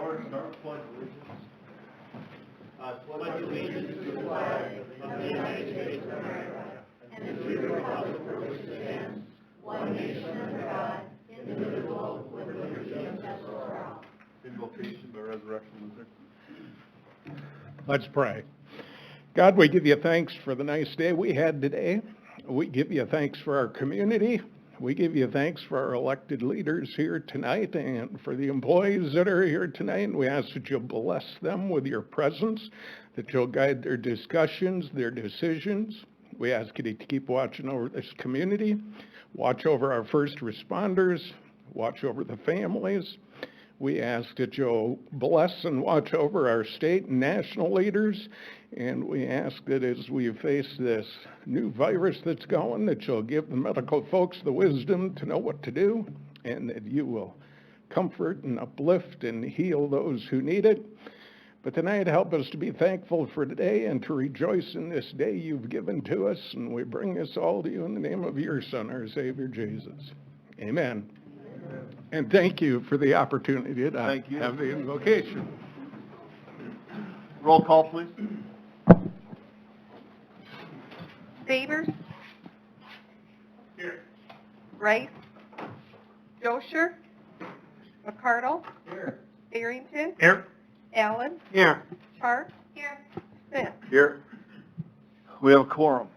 Lord, start with pledge allegiance. I pledge allegiance to the flag of the United States of America and to the republic for which it stands, one nation under God, indivisible, with liberty and justice for all. Invocation by resurrection, Luther. Let's pray. God, we give you thanks for the nice day we had today. We give you thanks for our community. We give you thanks for our elected leaders here tonight and for the employees that are here tonight. And we ask that you'll bless them with your presence, that you'll guide their discussions, their decisions. We ask you to keep watching over this community, watch over our first responders, watch over the families. We ask that you'll bless and watch over our state and national leaders. And we ask that as we face this new virus that's going, that you'll give the medical folks the wisdom to know what to do, and that you will comfort and uplift and heal those who need it. But tonight, help us to be thankful for today and to rejoice in this day you've given to us. And we bring this all to you in the name of your Son, our Savior, Jesus. Amen. And thank you for the opportunity to have the invocation. Roll call, please. Favors? Here. Rice? Dosher? McCardle? Here. Barrington? Here. Allen? Here. Sharp? Here. Smith? Here. We have a quorum.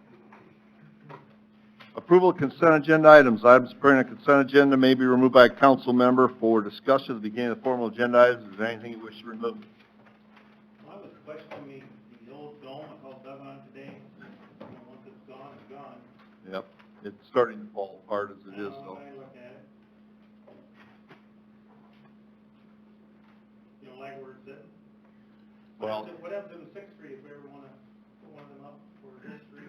Approval of consent agenda items. Items appearing on the consent agenda may be removed by a council member for discussion at the beginning of the formal agenda items. Is there anything you wish to remove? I was questioning the old dome. I called Doug on today. Once it's gone, it's gone. Yep. It's starting to fall apart as it is, though. I look at it. You don't like where it's sitting? Well, What happens in the 6th Street if we ever want to put one of them up for history?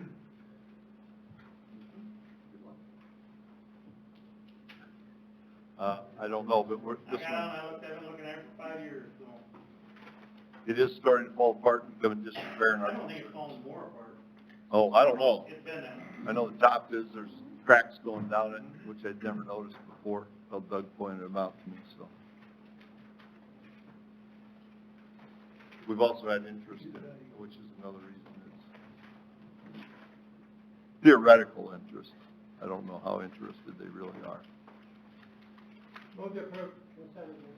I don't know, but this I got on, one, I've been looking at it for 5 years, so. it is starting to fall apart and becoming disrepair in I our. don't think it's falling more apart. Oh, I don't know. It's been that. I know the top is, there's cracks going down it, which I'd never noticed before, until Doug pointed them out to me, so. We've also had interest in it, which is another reason it's theoretical interest. I don't know how interested they really are. Move to approve consent agenda.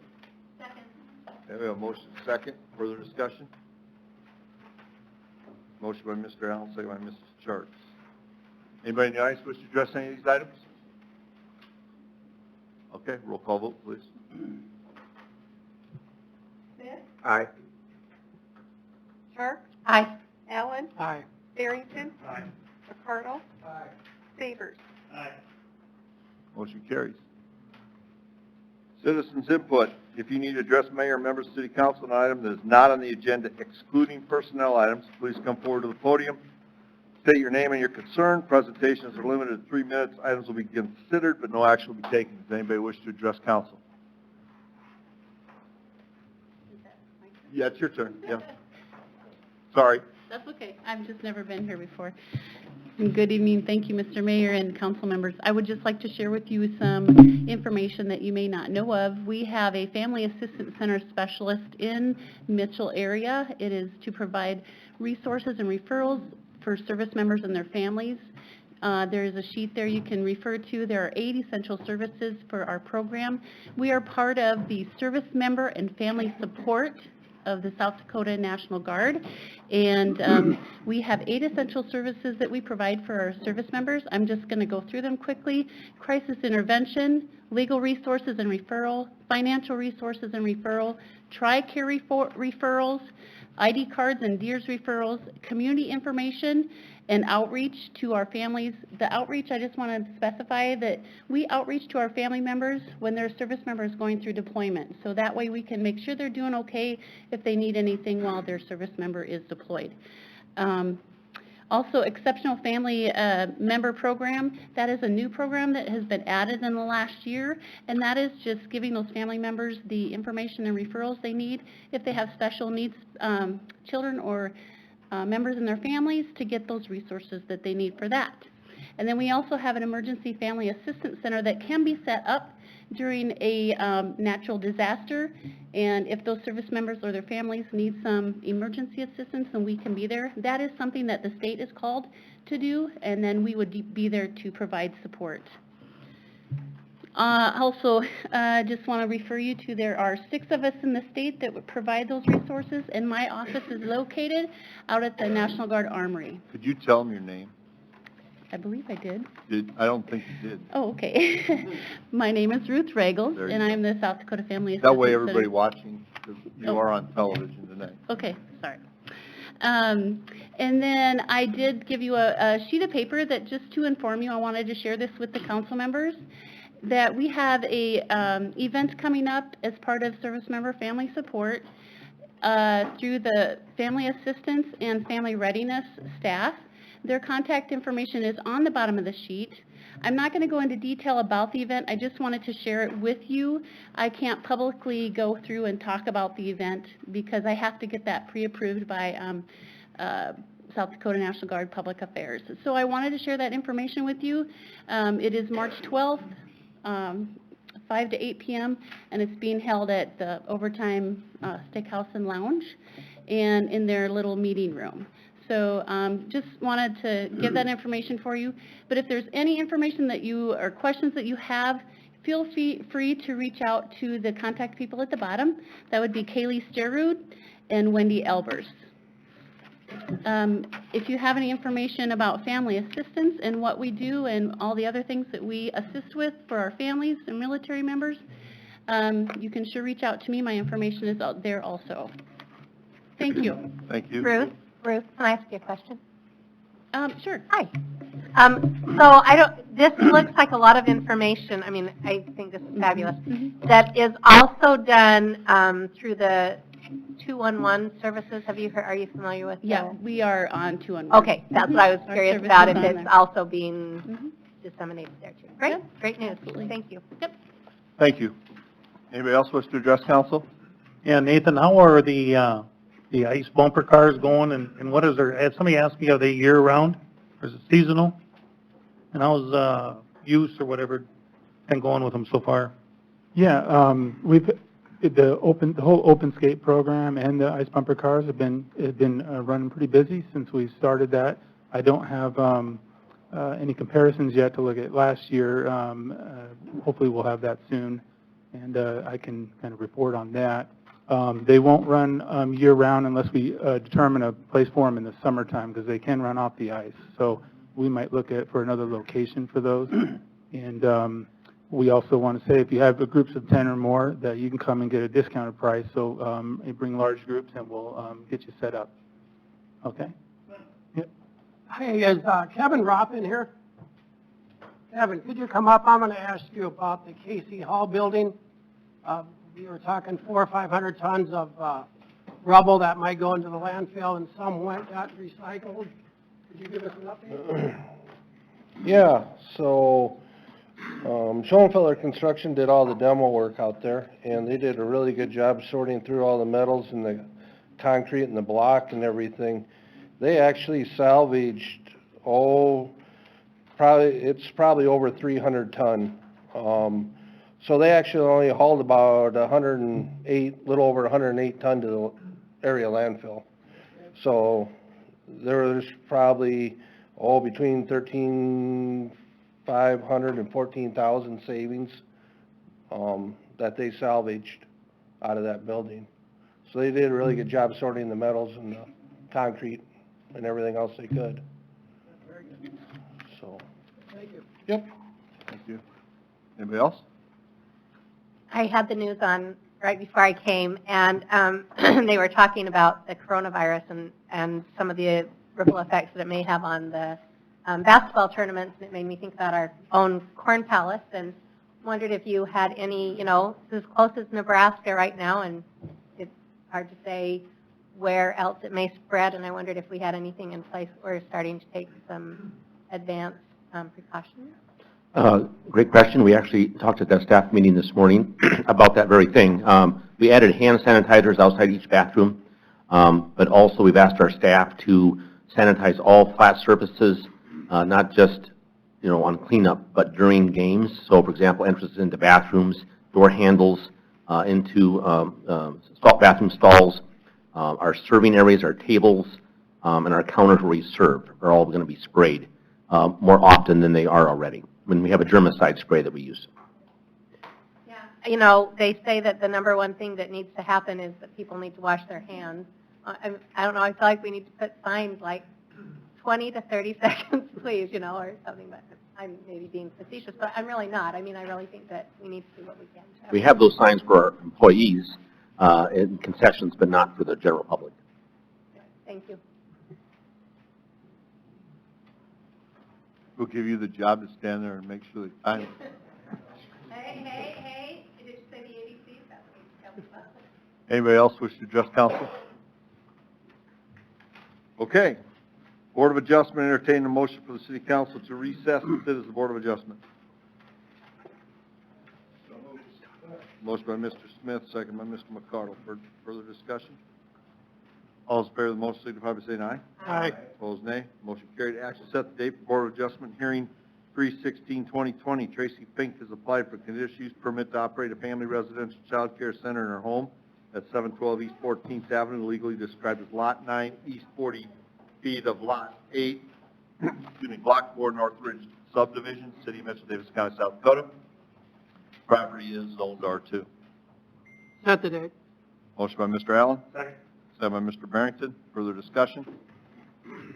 Second. Okay, we have a motion second. Further discussion? Motion by Mr. Allen, second by Mrs. Charts. Anybody in the audience wish to address any of these items? Okay, roll call vote, please. Smith? Aye. Sharp? Aye. Allen? Aye. Barrington? Aye. McCardle? Aye. Favors? Aye. Motion carries. Citizens input. If you need to address mayor or members of city council on an item that is not on the agenda, excluding personnel items, please come forward to the podium. State your name and your concern. Presentations are limited to 3 minutes. Items will be considered, but no action will be taken. Does anybody wish to address council? Yeah, it's your turn. Yeah. Sorry. That's okay. I've just never been here before. And good evening. Thank you, Mr. Mayor and council members. I would just like to share with you some information that you may not know of. We have a Family Assistance Center specialist in Mitchell area. It is to provide resources and referrals for service members and their families. There is a sheet there you can refer to. There are 8 essential services for our program. We are part of the Service Member and Family Support of the South Dakota National Guard, and we have 8 essential services that we provide for our service members. I'm just going to go through them quickly. Crisis intervention, legal resources and referral, financial resources and referral, TRICARE referrals, ID cards and DEERS referrals, community information, and outreach to our families. The outreach, I just want to specify that we outreach to our family members when their service member is going through deployment. So that way we can make sure they're doing okay if they need anything while their service member is deployed. Also, Exceptional Family Member Program, that is a new program that has been added in the last year, and that is just giving those family members the information and referrals they need if they have special needs children or members in their families to get those resources that they need for that. And then we also have an emergency family assistance center that can be set up during a natural disaster. And if those service members or their families need some emergency assistance, then we can be there. That is something that the state is called to do, and then we would be there to provide support. Also, just want to refer you to, there are 6 of us in the state that would provide those resources, and my office is located out at the National Guard Armory. Could you tell them your name? I believe I did. I don't think you did. Oh, okay. My name is Ruth Regels, There you and go. I'm the South Dakota Family Assistance That way Center. everybody watching, 'cause you Oh. are on television tonight. Okay, sorry. And then I did give you a sheet of paper that, just to inform you, I wanted to share this with the council members, that we have a event coming up as part of Service Member Family Support through the Family Assistance and Family Readiness staff. Their contact information is on the bottom of the sheet. I'm not going to go into detail about the event. I just wanted to share it with you. I can't publicly go through and talk about the event because I have to get that pre-approved by South Dakota National Guard Public Affairs. So I wanted to share that information with you. It is March 12th, 5 to 8 p.m., and it's being held at the Overtime Steakhouse and Lounge and in their little meeting room. So just wanted to give that information for you. But if there's any information that you, or questions that you have, feel free to reach out to the contact people at the bottom. That would be Kaylee Sterud and Wendy Elbers. If you have any information about family assistance and what we do and all the other things that we assist with for our families and military members, you can sure reach out to me. My information is out there also. Thank you. Thank you. Ruth, can I ask you a question? Sure. Hi. So this looks like a lot of information. I mean, I think this is fabulous. Mhm. That is also done through the 211 services. Are you familiar with Yeah, that? we are on 211. Okay, that's what I was Our curious service about, is if on it's there. also being Mhm. disseminated there too. Great, Yeah, great news. absolutely. Thank you. Yep. Thank you. Anybody else wish to address council? Yeah, Nathan, how are the ice bumper cars going, and what is there, somebody asked me, are they year-round, or is it seasonal? And how's use or whatever been going with them so far? Yeah, we've, the whole open skate program and the ice bumper cars have been running pretty busy since we started that. I don't have any comparisons yet to look at last year. Hopefully we'll have that soon, and I can kind of report on that. They won't run year-round unless we determine a place for them in the summertime, because they can run off the ice. So we might look for another location for those. And we also want to say, if you have groups of 10 or more, that you can come and get a discounted price. So you bring large groups and we'll get you set up. Okay? Yep. Hi, is Kevin Roth in here? Kevin, could you come up? I'm going to ask you about the Casey Hall building. We were talking 400 or 500 tons of rubble that might go into the landfill, and some got recycled. Could you give us an update? Yeah, so Schoenfelder Construction did all the demo work out there, and they did a really good job sorting through all the metals and the concrete and the block and everything. They actually salvaged, it's probably over 300 ton. So they actually only hauled about 108, little over 108 ton to the area landfill. So there's probably, between 13,500 and 14,000 savings that they salvaged out of that building. So they did a really good job sorting the metals and the concrete and everything else they could. So. Thank you. Yep. Thank you. Anybody else? I had the news on right before I came, and they were talking about the coronavirus and some of the ripple effects that it may have on the basketball tournaments. And it made me think about our own Corn Palace, and wondered if you had any, it's as close as Nebraska right now, and it's hard to say where else it may spread, and I wondered if we had anything in place. We're starting to take some advanced precautions. Great question. We actually talked at that staff meeting this morning about that very thing. We added hand sanitizers outside each bathroom, but also we've asked our staff to sanitize all flat surfaces, not just on cleanup, but during games. So for example, entrances into bathrooms, door handles, into bathroom stalls, our serving areas, our tables, and our counters where we serve are all going to be sprayed more often than they are already, when we have a germicide spray that we use. Yeah, they say that the number one thing that needs to happen is that people need to wash their hands. I don't know, I feel like we need to put signs like 20 to 30 seconds, please, or something, but I'm maybe being facetious, but I'm really not. I mean, I really think that we need to do what we can. We have those signs for our employees in concessions, but not for the general public. Thank you. We'll give you the job to stand there and make sure that time. Hey, did you say the ABCs? That's what Anybody else wish to address council? Okay. Board of Adjustment entertain a motion for the city council to recess and sit as the Board of Adjustment. Motion by Mr. Smith, second by Mr. McCardle. Further discussion? All those in favor of the motion signify by saying aye. Aye. Opposed, nay. Motion carried. Action set the date for Board of Adjustment hearing 3/16/2020. Tracy Fink has applied for conditional use permit to operate a family residential child care center in her home at 712 East 14th Avenue, legally described as Lot 9, East 40 feet of Lot 8, Block 4, North Ridge subdivision, City of Mitchell, Davis County, South Dakota. Property is zoned R2. Set the date. Motion by Mr. Allen. Second by Mr. Barrington. Further discussion?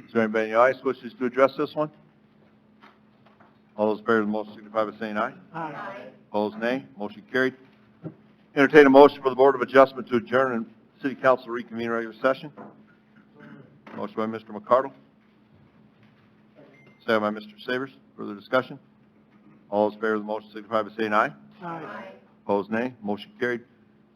Is there anybody in the audience wishes to address this one? All those in favor of the motion signify by saying aye. Aye. Opposed, nay. Motion carried. Entertain a motion for the Board of Adjustment to adjourn and City Council reconvene regular session. Motion by Mr. McCardle. Second by Mr. Savers. Further discussion? All those in favor of the motion signify by saying aye. Aye. Opposed, nay. Motion carried.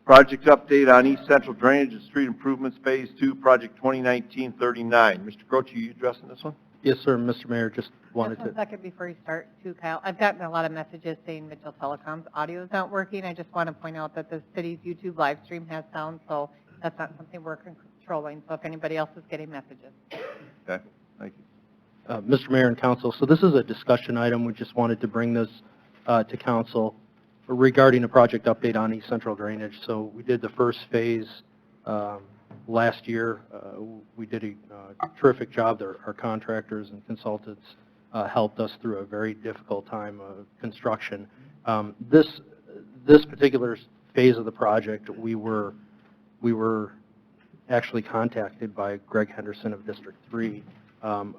Project update on East Central Drainage and Street Improvements Phase 2, Project 2019-39. Mr. Croce, you addressing this one? Yes, sir, Mr. Mayor, just wanted Just to, one second before you start, too, Kyle. I've gotten a lot of messages saying Mitchell Telecom's audio is not working. I just want to point out that the city's YouTube live stream has sound, so that's not something we're controlling. So if anybody else is getting messages. Okay, thank you. Mr. Mayor and Council, so this is a discussion item. We just wanted to bring this to Council regarding a project update on East Central Drainage. So we did the first phase last year. We did a terrific job. Our contractors and consultants helped us through a very difficult time of construction. This particular phase of the project, we were actually contacted by Greg Henderson of District 3,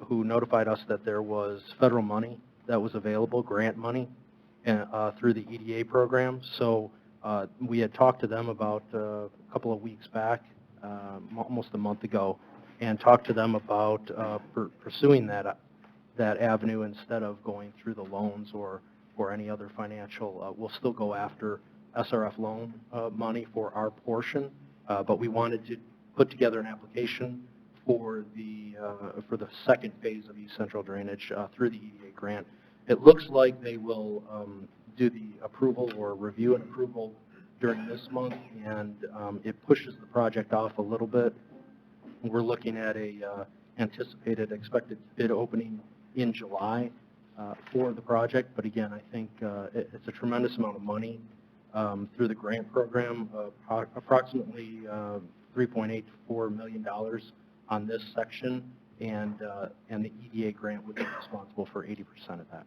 who notified us that there was federal money that was available, grant money, through the EDA program. So we had talked to them about a couple of weeks back, almost a month ago, and talked to them about pursuing that avenue instead of going through the loans or any other financial. We'll still go after SRF loan money for our portion, but we wanted to put together an application for the second phase of East Central Drainage through the EDA grant. It looks like they will do the approval or review and approval during this month, and it pushes the project off a little bit. We're looking at a anticipated expected bid opening in July for the project, but again, I think it's a tremendous amount of money through the grant program, approximately $3.84 million on this section, and the EDA grant would be responsible for 80% of that.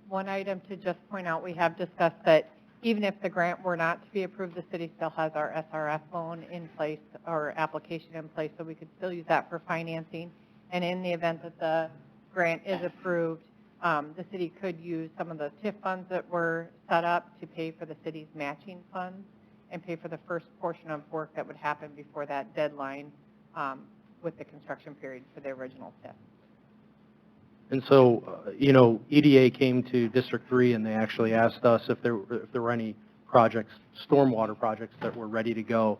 One item to just point out, we have discussed that even if the grant were not to be approved, the city still has our SRF loan in place or application in place, so we could still use that for financing. And in the event that the grant is approved, the city could use some of the TIF funds that were set up to pay for the city's matching funds and pay for the first portion of work that would happen before that deadline with the construction period for the original TIF. And so, EDA came to District 3 and they actually asked us if there were any projects, stormwater projects that were ready to go.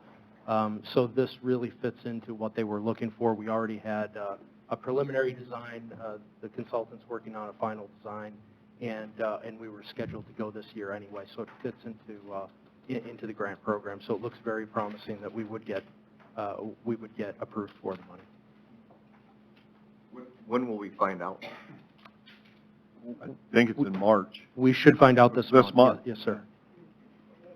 So this really fits into what they were looking for. We already had a preliminary design, the consultants working on a final design, and we were scheduled to go this year anyway. So it fits into the grant program. So it looks very promising that we would get approved for the money. When will we find out? I think it's in March. We should find out this month. month. Yes, sir.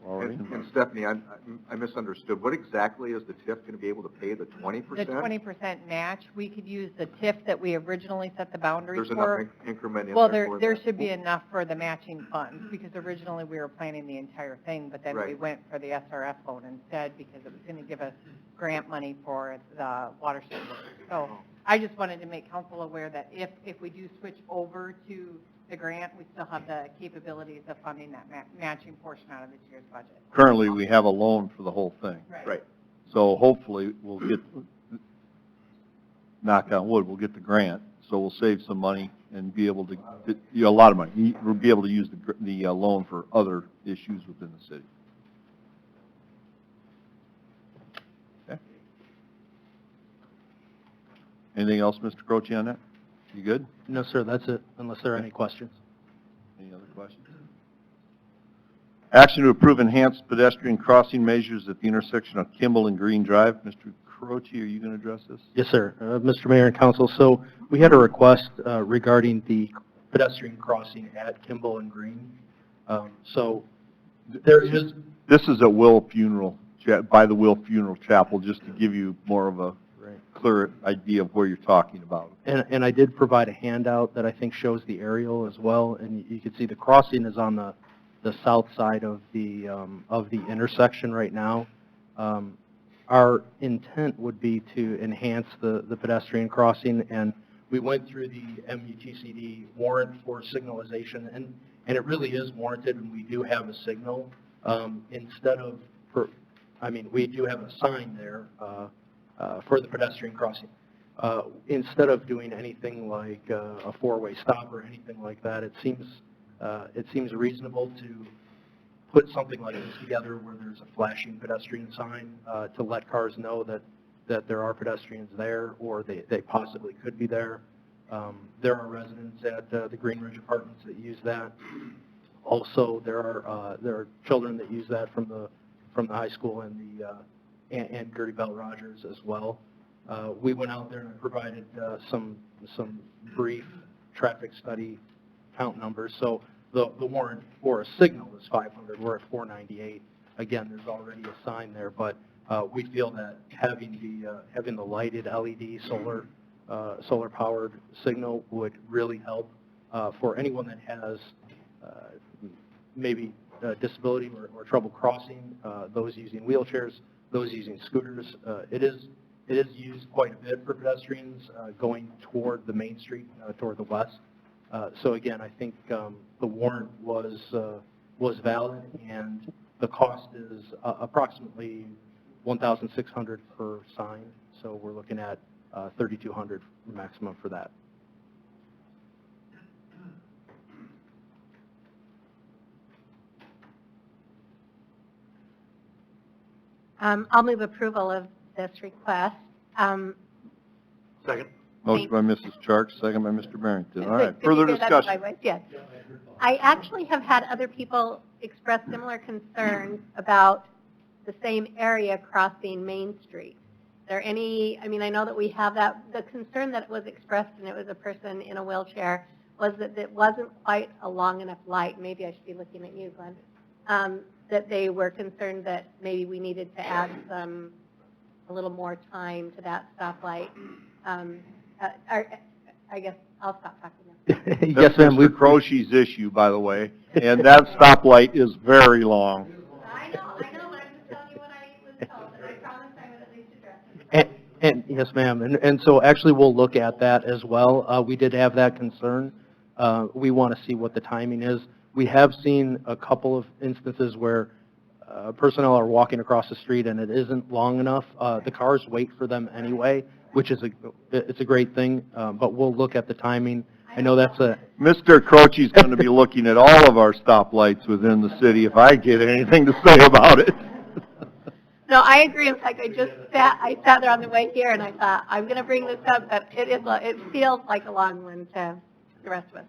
Already. And Stephanie, I misunderstood. What exactly is the TIF going to be able to pay, the 20%? The 20% match, we could use the TIF that we originally set the boundary There's for. enough increment in Well, there for there that. should be enough for the matching funds, because originally we were planning the entire thing, but then we Right. went for the SRF loan instead, because it was going to give us grant money for the watershed work. So I just wanted to make council aware that if we do switch over to the grant, we still have the capabilities of funding that matching portion out of this year's budget. Currently, we have a loan for the whole thing. Right. So hopefully, we'll get, knock on wood, we'll get the grant, so we'll save some money and be able to, a lot of money. We'll be able to use the loan for other issues within the city. Okay. Anything else, Mr. Croce, on that? You good? No, sir, that's it, unless there are any questions. Any other questions? Action to approve enhanced pedestrian crossing measures at the intersection of Kimball and Green Drive. Mr. Croce, are you going to address this? Yes, sir. Mr. Mayor and Council, so we had a request regarding the pedestrian crossing at Kimball and Green. So there is, This is at Will Funeral, by the Will Funeral Chapel, just to give you more of a clear idea of where you're talking about. and I did provide a handout that I think shows the aerial as well, and you can see the crossing is on the south side of the intersection right now. Our intent would be to enhance the pedestrian crossing, and we went through the MUTCD warrant for signalization, and it really is warranted, and we do have a signal. Instead of, we do have a sign there for the pedestrian crossing. Instead of doing anything like a four-way stop or anything like that, it seems reasonable to put something like this together where there's a flashing pedestrian sign to let cars know that there are pedestrians there, or they possibly could be there. There are residents at the Green Ridge Apartments that use that. Also, there are children that use that from the high school and Gertie Bell Rogers as well. We went out there and provided some brief traffic study count numbers. So the warrant for a signal is 500. We're at 498. Again, there's already a sign there, but we feel that having the lighted LED solar powered signal would really help for anyone that has maybe disability or trouble crossing, those using wheelchairs, those using scooters. It is used quite a bit for pedestrians going toward the main street, toward the west. So again, I think the warrant was valid, and the cost is approximately $1,600 per sign. So we're looking at $3,200 maximum for that. I'll move approval of this request. Second. Motion by Mrs. Chark, second by Mr. Barrington. All right, Did you further hear that in my discussion. voice? Yes. I actually have had other people express similar concerns about the same area crossing Main Street. Is there any, I know that we have that, the concern that was expressed, and it was a person in a wheelchair, was that it wasn't quite a long enough light. Maybe I should be looking at you, Glenn. That they were concerned that maybe we needed to add a little more time to that stoplight. I guess I'll stop talking now. Yes, ma'am. Mr. Croce's issue, by the way, and that stoplight is very long. I know, but I'm just telling you what I was told, and I promise I would at least address it. And yes, ma'am. And so actually, we'll look at that as well. We did have that concern. We want to see what the timing is. We have seen a couple of instances where personnel are walking across the street and it isn't long enough. The cars wait for them anyway, which is it's a great thing. But we'll look at the timing. I know that's a... Mr. Croce's going to be looking at all of our stoplights within the city if I get anything to say about it. No, I agree. In fact, I sat there on the way here, and I thought, I'm going to bring this up, but it feels like a long one to the rest of us.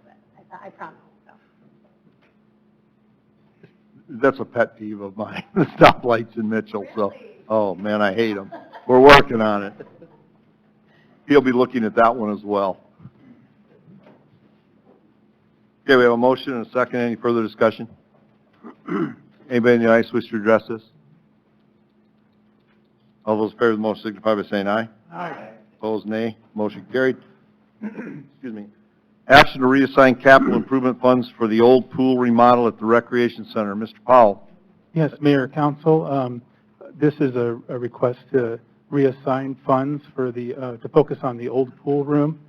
I promise. So. That's a pet peeve of mine, the stoplights in Mitchell, so, oh, man, I hate them. We're working on it. He'll be looking at that one as well. Okay, we have a motion and a second. Any further discussion? Anybody in the audience wish to address this? All those in favor of the motion signify by saying aye. Aye. Opposed, nay. Motion carried. Excuse me. Action to reassign capital improvement funds for the old pool remodel at the Recreation Center. Mr. Powell. Yes, Mayor, Council, this is a request to reassign funds for to focus on the old pool room.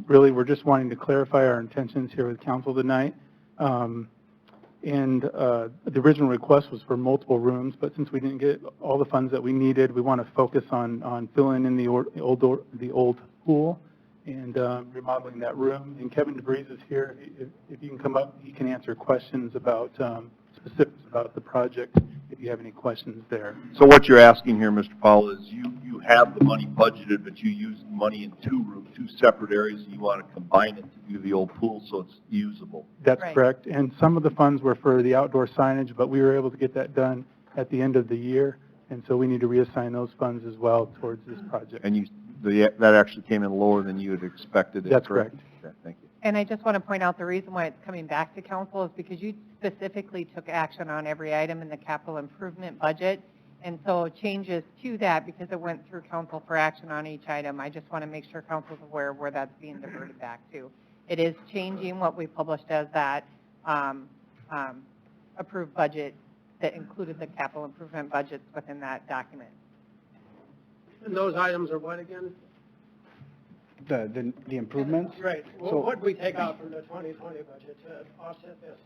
Really, we're just wanting to clarify our intentions here with council tonight. The original request was for multiple rooms, but since we didn't get all the funds that we needed, we want to focus on filling in the old pool and remodeling that room. And Kevin DeVries is here. If you can come up, he can answer questions about specifics about the project, if you have any questions there. So what you're asking here, Mr. Powell, is you have the money budgeted, but you use the money in two separate areas, and you want to combine it to do the old pool so it's usable. That's Right. correct. And some of the funds were for the outdoor signage, but we were able to get that done at the end of the year, and so we need to reassign those funds as well towards this project. And that actually came in lower than you had expected. That's correct. Okay, thank you. And I just want to point out the reason why it's coming back to council is because you specifically took action on every item in the capital improvement budget. And so changes to that, because it went through council for action on each item, I just want to make sure council's aware of where that's being diverted back to. It is changing what we published as that approved budget that included the capital improvement budgets within that document. And those items are what again? The improvements? Right. So- What did we take out from the 2020 budget to offset this?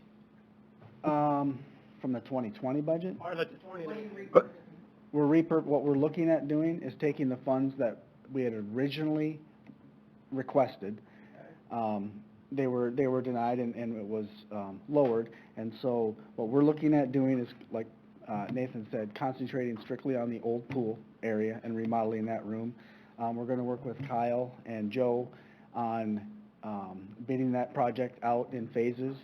From the 2020 budget? Or the 20? But What we're looking at doing is taking the funds that we had originally requested. They were denied and it was lowered. And so what we're looking at doing is, like Nathan said, concentrating strictly on the old pool area and remodeling that room. We're going to work with Kyle and Joe on bidding that project out in phases.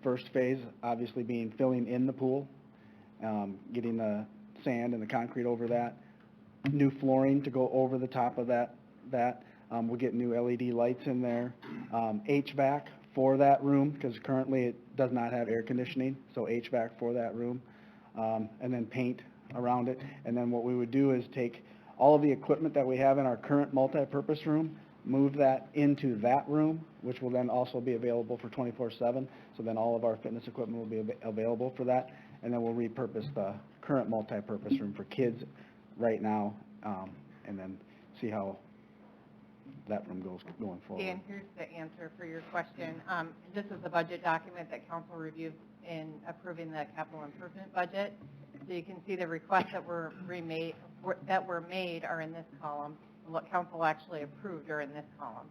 First phase, obviously, being filling in the pool, getting the sand and the concrete over that, new flooring to go over the top of that. We'll get new LED lights in there, HVAC for that room, because currently it does not have air conditioning, so HVAC for that room, and then paint around it. And then what we would do is take all of the equipment that we have in our current multi-purpose room, move that into that room, which will then also be available for 24/7. So then all of our fitness equipment will be available for that. And then we'll repurpose the current multi-purpose room for kids right now, and then see how that room goes going forward. Dan, here's the answer for your question. This is the budget document that council reviewed in approving the capital improvement budget. So you can see the requests that were made are in this column, and what council actually approved are in this column.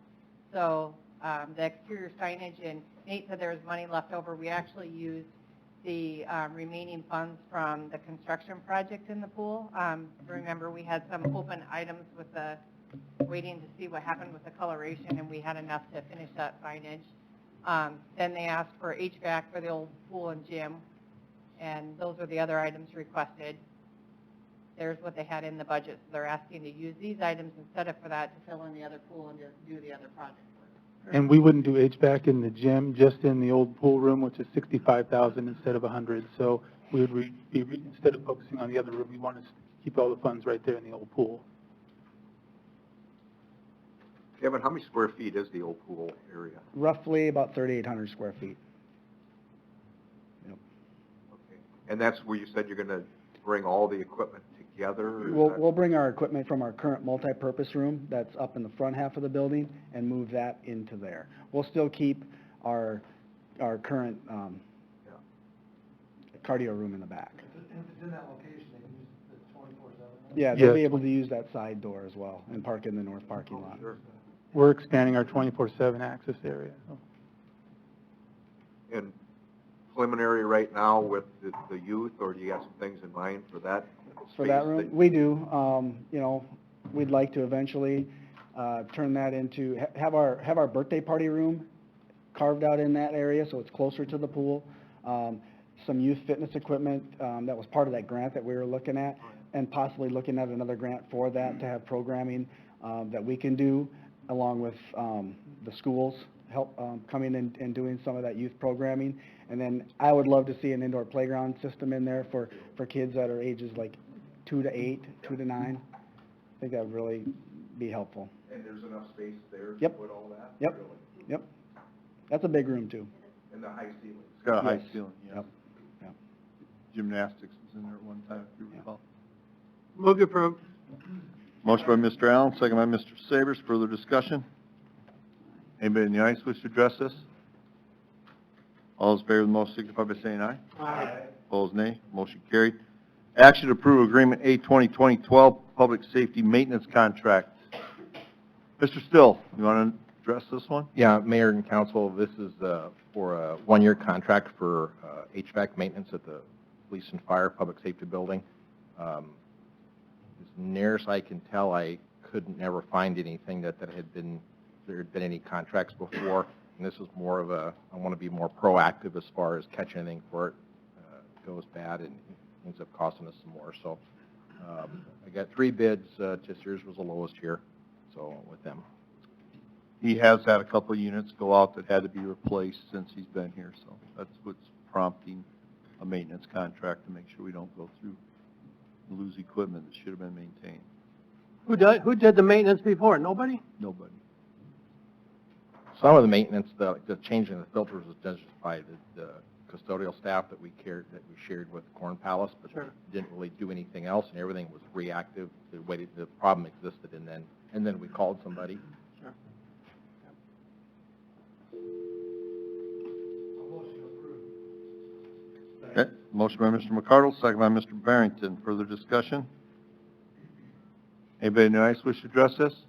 So the exterior signage, and Nate said there was money left over. We actually used the remaining funds from the construction project in the pool. Remember, we had some open items with the waiting to see what happened with the coloration, and we had enough to finish that signage. Then they asked for HVAC for the old pool and gym, and those are the other items requested. There's what they had in the budget, so they're asking to use these items instead of for that to fill in the other pool and just do the other project work. And we wouldn't do HVAC in the gym, just in the old pool room, which is $65,000 instead of $100. So we would instead of focusing on the other room, we wanted to keep all the funds right there in the old pool. Kevin, how many square feet is the old pool area? Roughly about 3,800 square feet. Okay. And that's where you said you're going to bring all the equipment together? or is We'll, that- we'll bring our equipment from our current multi-purpose room that's up in the front half of the building and move that into there. We'll still keep our current cardio room in the back. If it's in that location, they can use the 24/7? Yeah, they'll be Yes. able to use that side door as well and park in the north parking lot. Sure. We're expanding our 24/7 access area. So. And preliminary right now with the youth, or do you have some things in mind for that? For that space room, we do. You know, we'd like to eventually turn that into, have our birthday party room carved out in that area so it's closer to the pool. Some youth fitness equipment that was part of that grant that we were looking at, and possibly looking at another grant for that to have programming that we can do along with the schools help, coming in and doing some of that youth programming. And then I would love to see an indoor playground system in there for kids that are ages like 2 to 8, 2 to 9. I think that would really be helpful. And there's enough space there to Yep. put all that? Yep. Really? Yep. That's a big room, too. And the high ceilings? It's got a high Yes. ceiling, yeah. Yep. Yep. Gymnastics was in there at one time, if you recall. Move to approve. Motion by Mr. Allen, second by Mr. Savers. Further discussion? Anybody in the audience wish to address this? All those in favor of the motion signify by saying aye. Aye. Opposed, nay. Motion carried. Action to approve Agreement A 2020-12, Public Safety Maintenance Contract. Mr. Still, you want to address this one? Yeah, Mayor and Council, this is for a one-year contract for HVAC maintenance at the Police and Fire Public Safety Building. As near as I can tell, I couldn't never find anything that there had been any contracts before, and this is more of a, I want to be more proactive as far as catching anything before it goes bad and ends up costing us some more. So I got 3 bids, just yours was the lowest here, so with them. He has had a couple of units go out that had to be replaced since he's been here, so that's what's prompting a maintenance contract to make sure we don't go through and lose equipment that should have been maintained. Who did the maintenance before? Nobody? Nobody. Some of the maintenance, the changing the filters was done just by the custodial staff that we shared with Corn Palace, but Sure. didn't really do anything else, and everything was reactive. The problem existed, and then we called somebody. Sure. Okay, motion by Mr. McCardle, second by Mr. Barrington. Further discussion? Anybody in the audience wish to address this?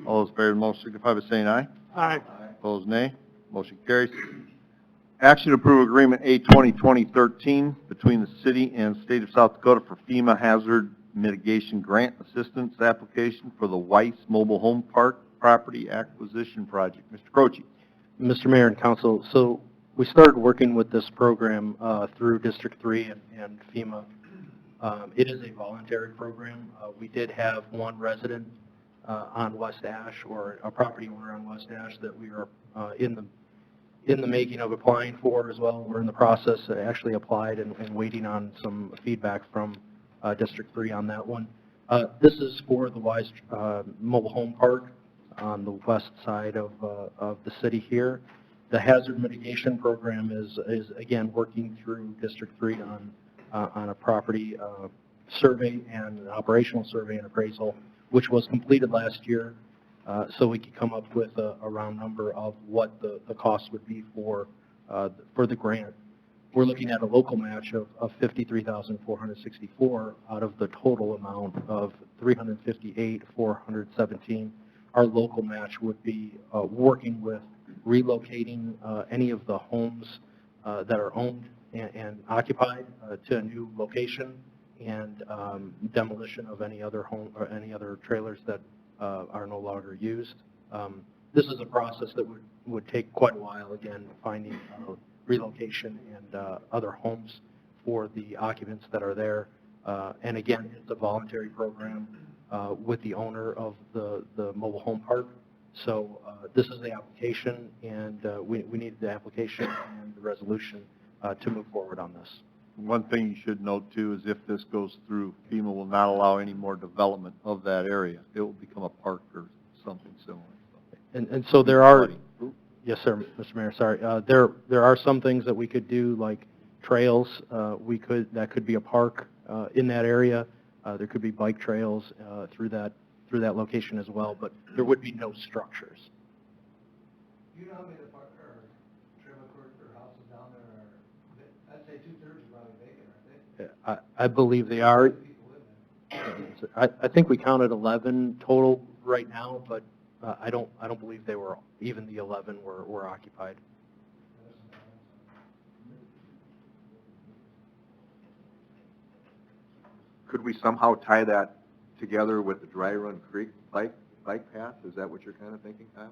All those in favor of the motion signify by saying aye. Aye. Opposed, nay. Motion carries. Action to approve Agreement A 2020-13 between the city and state of South Dakota for FEMA Hazard Mitigation Grant Assistance Application for the Weiss Mobile Home Park Property Acquisition Project. Mr. Croce. Mr. Mayor and Council, so we started working with this program through District 3 and FEMA. It is a voluntary program. We did have one resident on West Ash, or a property owner on West Ash, that we are in the making of applying for as well. We're in the process, actually applied and waiting on some feedback from District 3 on that one. This is for the Wise Mobile Home Park on the west side of the city here. The hazard mitigation program is again working through District 3 on a property survey and an operational survey and appraisal, which was completed last year, so we could come up with a round number of what the cost would be for the grant. We're looking at a local match of $53,464 out of the total amount of $358,417. Our local match would be working with relocating any of the homes that are owned and occupied to a new location, and demolition of any other home or any other trailers that are no longer used. This is a process that would take quite a while, again, finding relocation and other homes for the occupants that are there. And again, it's a voluntary program with the owner of the mobile home park. So this is the application, and we need the application and the resolution to move forward on this. One thing you should note too is if this goes through, FEMA will not allow any more development of that area. It will become a park or something similar. And so there are, yes, sir, Mr. Mayor, sorry. There are some things that we could do, like trails. That could be a park in that area. There could be bike trails through that location as well, but there would be no structures. You know how many trailer court or houses down there are, I'd say 2/3 are probably vacant, aren't they? I believe they are. I think we counted 11 total right now, but I don't believe they were, even the 11 were occupied. Could we somehow tie that together with the Dry Run Creek bike path? Is that what you're kind of thinking, Kyle?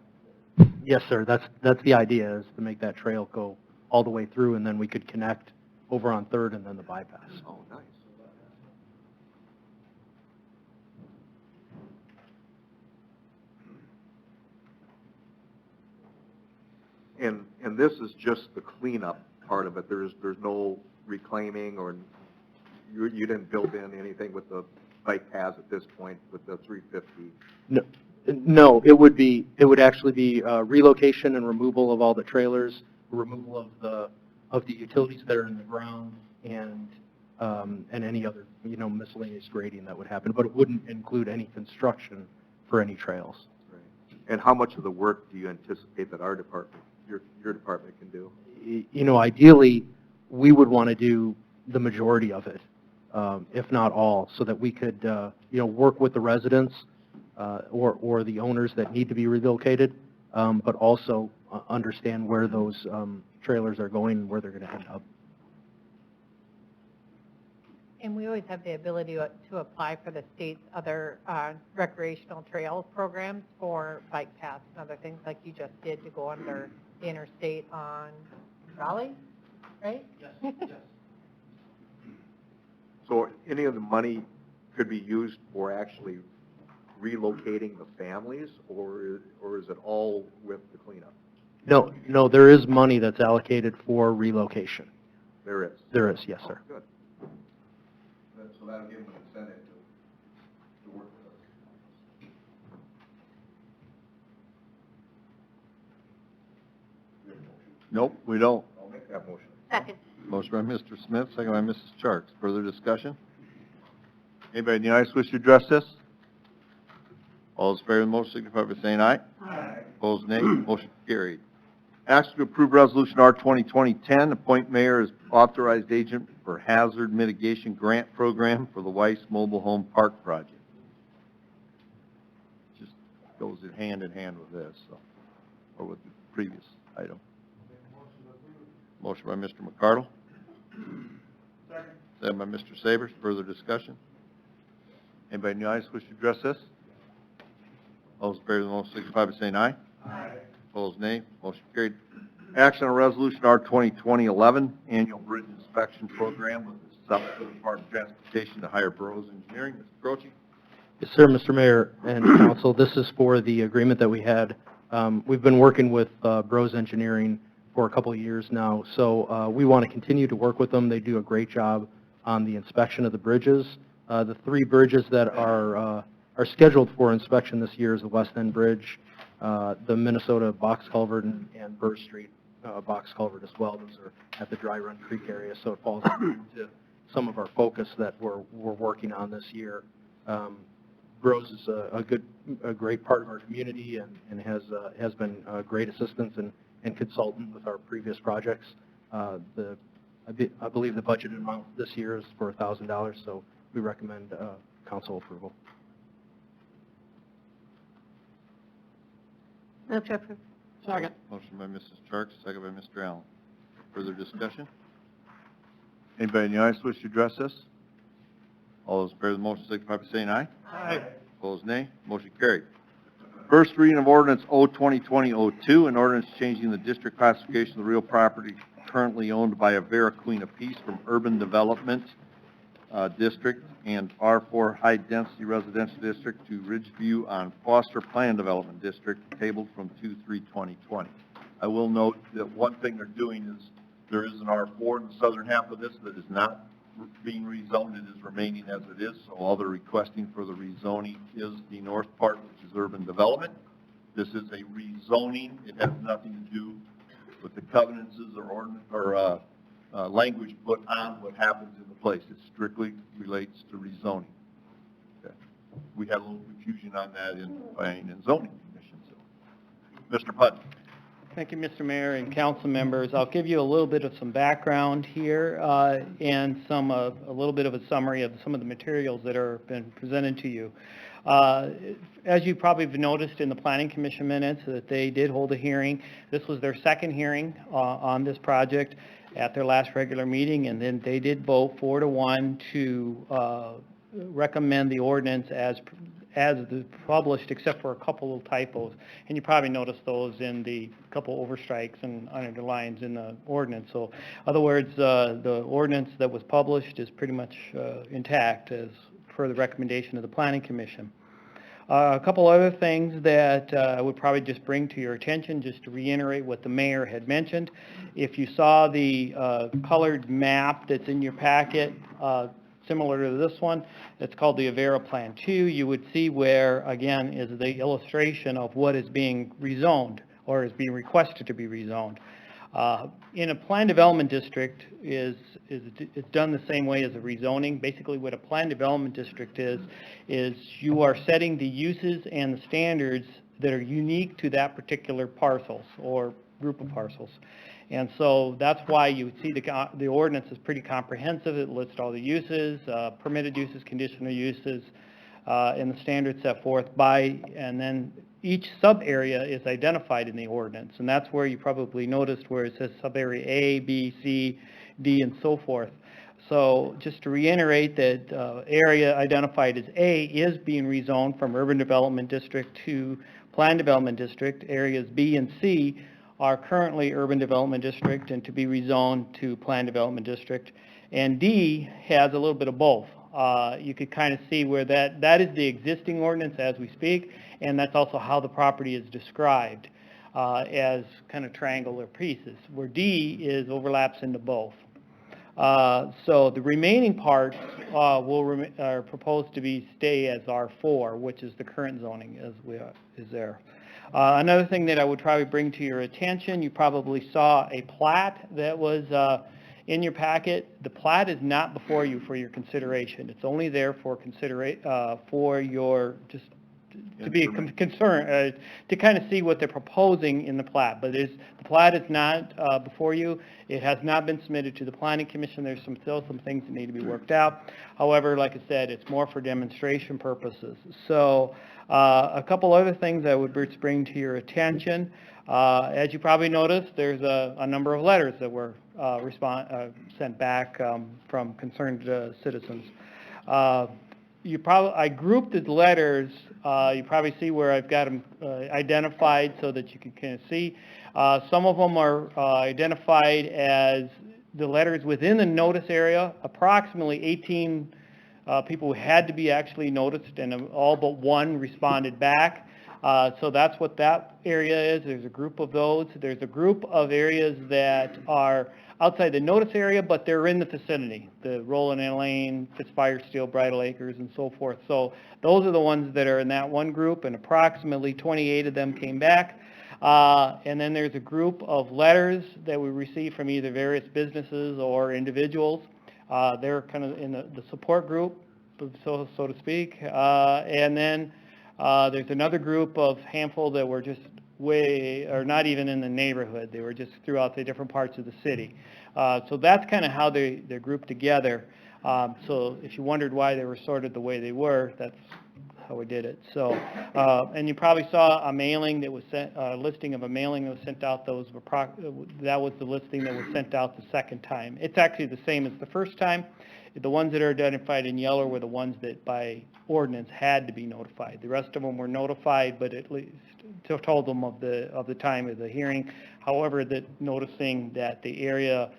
Yes, sir. That's the idea, is to make that trail go all the way through, and then we could connect over on 3rd and then the bypass. Oh, nice. And this is just the cleanup part of it. There's no reclaiming, or you didn't build in anything with the bike paths at this point with the 350? No, it would actually be relocation and removal of all the trailers, removal of the utilities that are in the ground, and any other, miscellaneous grading that would happen, but it wouldn't include any construction for any trails. Right. And how much of the work do you anticipate that our department, your department can do? Ideally, we would want to do the majority of it, if not all, so that we could, work with the residents or the owners that need to be relocated, but also understand where those trailers are going and where they're going to end up. And we always have the ability to apply for the state's other recreational trails programs for bike paths and other things like you just did to go under the interstate on Raleigh, right? Yes. So any of the money could be used for actually relocating the families, or is it all with the cleanup? No, there is money that's allocated for relocation. There is? There is, yes, sir. Good. So that'll give them an incentive to work with us. Nope, we don't. I'll make that motion. Second. Motion by Mr. Smith, second by Mrs. Charks. Further discussion? Anybody in the audience wish to address this? All those in favor of the motion signify by saying aye. Aye. Opposed, nay. Motion carried. Action to approve Resolution R 2020-10, appoint mayor as authorized agent for hazard mitigation grant program for the Weiss Mobile Home Park project. Just goes hand in hand with this, or with the previous item. Motion by Mr. McCardle. Second by Mr. Sabers. Further discussion? Anybody in the audience wish to address this? All those in favor of the motion signify by saying aye. Aye. Opposed, nay. Motion carried. Action on Resolution R 2020-11, Annual Bridge Inspection Program with the South Dakota Department of Transportation to hire Bros Engineering. Mr. Croce? Yes, sir, Mr. Mayor and Council. This is for the agreement that we had. We've been working with Bros Engineering for a couple of years now, so we want to continue to work with them. They do a great job on the inspection of the bridges. The three bridges that are scheduled for inspection this year is the West End Bridge, the Minnesota box culvert, and Burr Street box culvert as well. Those are at the Dry Run Creek area, so it falls into some of our focus that we're working on this year. Bros is a great part of our community and has been a great assistance and consultant with our previous projects. I believe the budget amount this year is for $1,000, so we recommend council approval. Move to approve. Second. Motion by Mrs. Charks, second by Mr. Allen. Further discussion? Anybody in the audience wish to address this? All those in favor of the motion signify by saying aye. Aye. Opposed, nay. Motion carried. First reading of ordinance O 2020-02, an ordinance changing the district classification of the real property currently owned by Avera Queen of Peace from Urban Development District and R4 High Density Residential District to Ridgeview on Foster Plan Development District, tabled from 2/3/2020. I will note that one thing they're doing is there is an R4 in the southern half of this that is not being rezoned. It is remaining as it is, so all they're requesting for the rezoning is the north part, which is urban development. This is a rezoning. It has nothing to do with the covenants or ordinance or language put on what happens in the place. It strictly relates to rezoning. Okay. We had a little confusion on that in planning and zoning commission. So, Mr. Putnam. Thank you, Mr. Mayor and council members. I'll give you a little bit of some background here and a little bit of a summary of some of the materials that are been presented to you. As you probably have noticed in the Planning Commission minutes that they did hold a hearing. This was their second hearing on this project at their last regular meeting, and then they did vote 4-1 to recommend the ordinance as published, except for a couple of typos. And you probably noticed those in the couple overstrikes and underlines in the ordinance. So, in other words, the ordinance that was published is pretty much intact as per the recommendation of the Planning Commission. A couple other things that I would probably just bring to your attention, just to reiterate what the mayor had mentioned. If you saw the colored map that's in your packet, similar to this one, it's called the Avera Plan 2, you would see where, again, is the illustration of what is being rezoned or is being requested to be rezoned. In a plan development district is done the same way as a rezoning. Basically what a plan development district is you are setting the uses and the standards that are unique to that particular parcels or group of parcels. And so that's why you would see the ordinance is pretty comprehensive. It lists all the uses, permitted uses, conditional uses, and the standards set forth by, and then each sub-area is identified in the ordinance. And that's where you probably noticed where it says sub-area A, B, C, D, and so forth. So just to reiterate that area identified as A is being rezoned from urban development district to plan development district. Areas B and C are currently urban development district and to be rezoned to plan development district. And D has a little bit of both. You could kind of see where that is the existing ordinance as we speak, and that's also how the property is described as kind of triangular pieces, where D overlaps into both. So the remaining parts are proposed to stay as R4, which is the current zoning is there. Another thing that I would probably bring to your attention, you probably saw a plat that was in your packet. The plat is not before you for your consideration. It's only there for for your, just to be a concern, to kind of see what they're proposing in the plat. But the plat is not before you. It has not been submitted to the Planning Commission. There's still some things that need to be worked out. However, like I said, it's more for demonstration purposes. So a couple other things I would bring to your attention. As you probably noticed, there's a number of letters that were sent back from concerned citizens. I grouped the letters. You probably see where I've got them identified so that you can kind of see. Some of them are identified as the letters within the notice area. Approximately 18 people who had to be actually noticed, and all but one responded back. So that's what that area is. There's a group of those. There's a group of areas that are outside the notice area, but they're in the vicinity. The Roland and Lane, Fitzfire Steel, Bridal Acres, and so forth. So those are the ones that are in that one group, and approximately 28 of them came back. And then there's a group of letters that we received from either various businesses or individuals. They're kind of in the support group, so to speak. And then there's another group of handful that were just or not even in the neighborhood. They were just throughout the different parts of the city. So that's kind of how they're grouped together. So if you wondered why they were sorted the way they were, that's how we did it. So, and you probably saw a mailing that was sent, a listing of a mailing that was sent out. That was the listing that was sent out the second time. It's actually the same as the first time. The ones that are identified in yellow were the ones that by ordinance had to be notified. The rest of them were notified, but at least told them of the time of the hearing. However, that noticing that the area